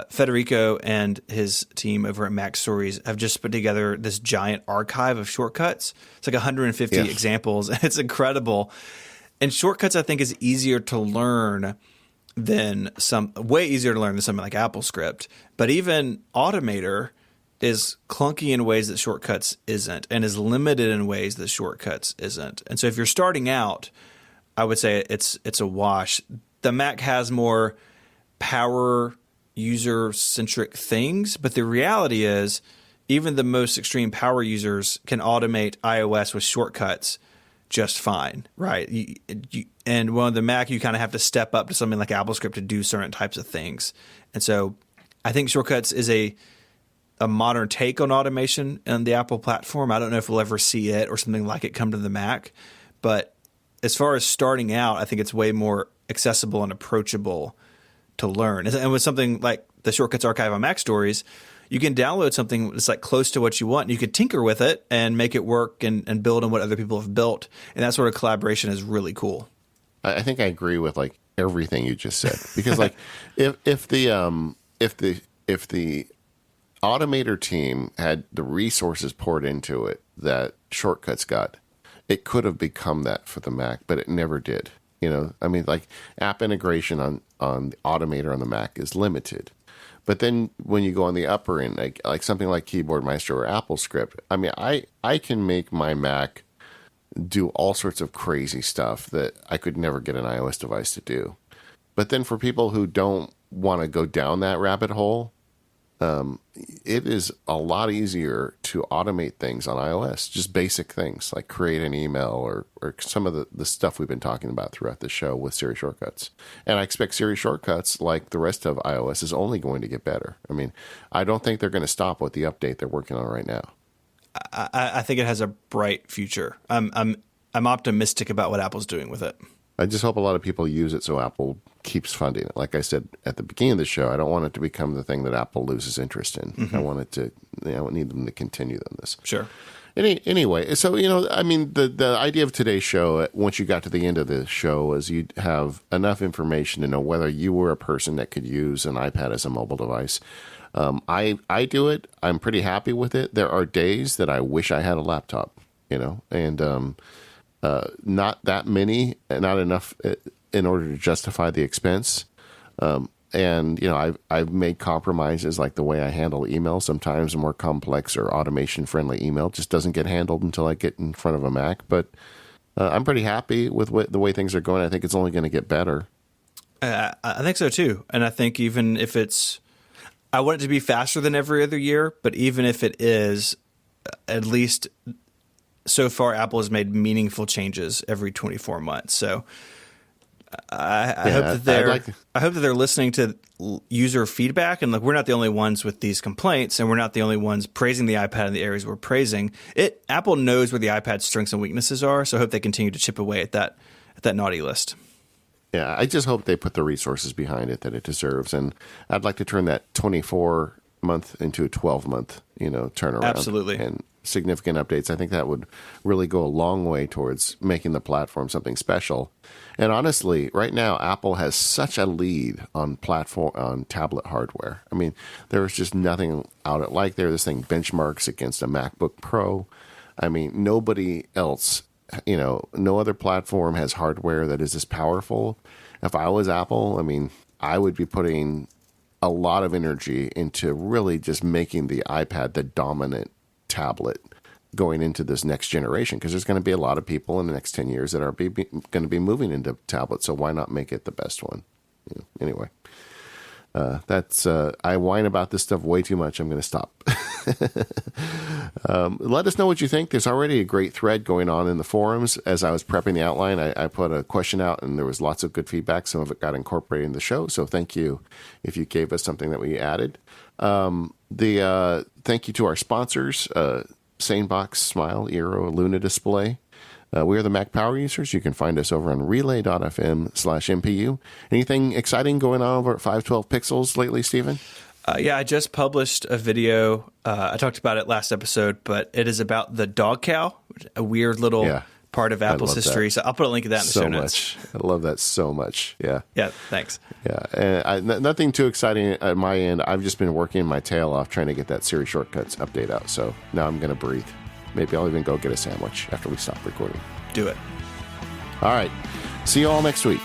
Federico and his team over at Mac Stories have just put together this giant archive of shortcuts. It's like 150 examples. It's incredible. And shortcuts, I think, is easier to learn way easier to learn than something like AppleScript. But even Automator is clunky in ways that Shortcuts isn't, and is limited in ways that Shortcuts isn't. And so if you're starting out, I would say it's a wash. The Mac has more power user-centric things, but the reality is even the most extreme power users can automate iOS with Shortcuts just fine, right? And on the Mac, you kind of have to step up to something like AppleScript to do certain types of things. And so I think Shortcuts is a modern take on automation on the Apple platform. I don't know if we'll ever see it or something like it come to the Mac. But as far as starting out, I think it's way more accessible and approachable to learn. And with something like the Shortcuts archive on Mac Stories, you can download something that's like close to what you want, and you could tinker with it and make it work and build on what other people have built. And that sort of collaboration is really cool. I think I agree with like everything you just said, because like if the Automator team had the resources poured into it that Shortcuts got, it could have become that for the Mac, but it never did. I mean, like app integration on the Automator on the Mac is limited. But then when you go on the upper end, like something like Keyboard Maestro or AppleScript, I mean, I can make my Mac do all sorts of crazy stuff that I could never get an iOS device to do. But then for people who don't want to go down that rabbit hole, it is a lot easier to automate things on iOS, just basic things like create an email or some of the stuff we've been talking about throughout the show with Siri shortcuts. And I expect Siri shortcuts, like the rest of iOS, is only going to get better. I mean, I don't think they're going to stop with the update they're working on right now. I think it has a bright future. I'm optimistic about what Apple's doing with it. I just hope a lot of people use it so Apple keeps funding it. Like I said at the beginning of the show, I don't want it to become the thing that Apple loses interest in. Mm-hmm. I need them to continue on this. Sure. Anyway, so, I mean, the idea of today's show, once you got to the end of the show, was you'd have enough information to know whether you were a person that could use an iPad as a mobile device. I do it. I'm pretty happy with it. There are days that I wish I had a laptop, and not that many, not enough in order to justify the expense. And I've made compromises, like the way I handle email. Sometimes a more complex or automation-friendly email just doesn't get handled until I get in front of a Mac. But I'm pretty happy with the way things are going. I think it's only going to get better. I think so too. And I think even if I want it to be faster than every other year, but even if it is, at least so far, Apple has made meaningful changes every 24 months. So I hope that they're listening to user feedback, and we're not the only ones with these complaints, and we're not the only ones praising the iPad in the areas we're praising it. Apple knows where the iPad's strengths and weaknesses are, so I hope they continue to chip away at that naughty list. Yeah, I just hope they put the resources behind it that it deserves, and I'd like to turn that 24-month into a 12-month, turnaround. Absolutely. And significant updates. I think that would really go a long way towards making the platform something special. And honestly, right now, Apple has such a lead on tablet hardware. I mean, there's just nothing out it like there. This thing benchmarks against a MacBook Pro. I mean, nobody else, no other platform has hardware that is this powerful. If I was Apple, I mean, I would be putting a lot of energy into really just making the iPad the dominant tablet going into this next generation, because there's going to be a lot of people in the next 10 years that are going to be moving into tablets. So why not make it the best one? Anyway, I whine about this stuff way too much. I'm going to stop. Let us know what you think. There's already a great thread going on in the forums. As I was prepping the outline, I put a question out, and there was lots of good feedback. Some of it got incorporated in the show. So thank you if you gave us something that we added. Thank you to our sponsors, SaneBox, Smile, Eero, Luna Display. We are the Mac Power Users. You can find us over on relay.fm/MPU. Anything exciting going on over at 512 Pixels lately, Stephen? Yeah, I just published a video. I talked about it last episode, but it is about the dog cow, a weird little part of Apple's history. So I'll put a link to that in the show notes. I love that so much. Yeah. Yeah, thanks. Yeah. And nothing too exciting at my end. I've just been working my tail off trying to get that Siri shortcuts update out. So now I'm going to breathe. Maybe I'll even go get a sandwich after we stop recording. Do it. All right. See you all next week.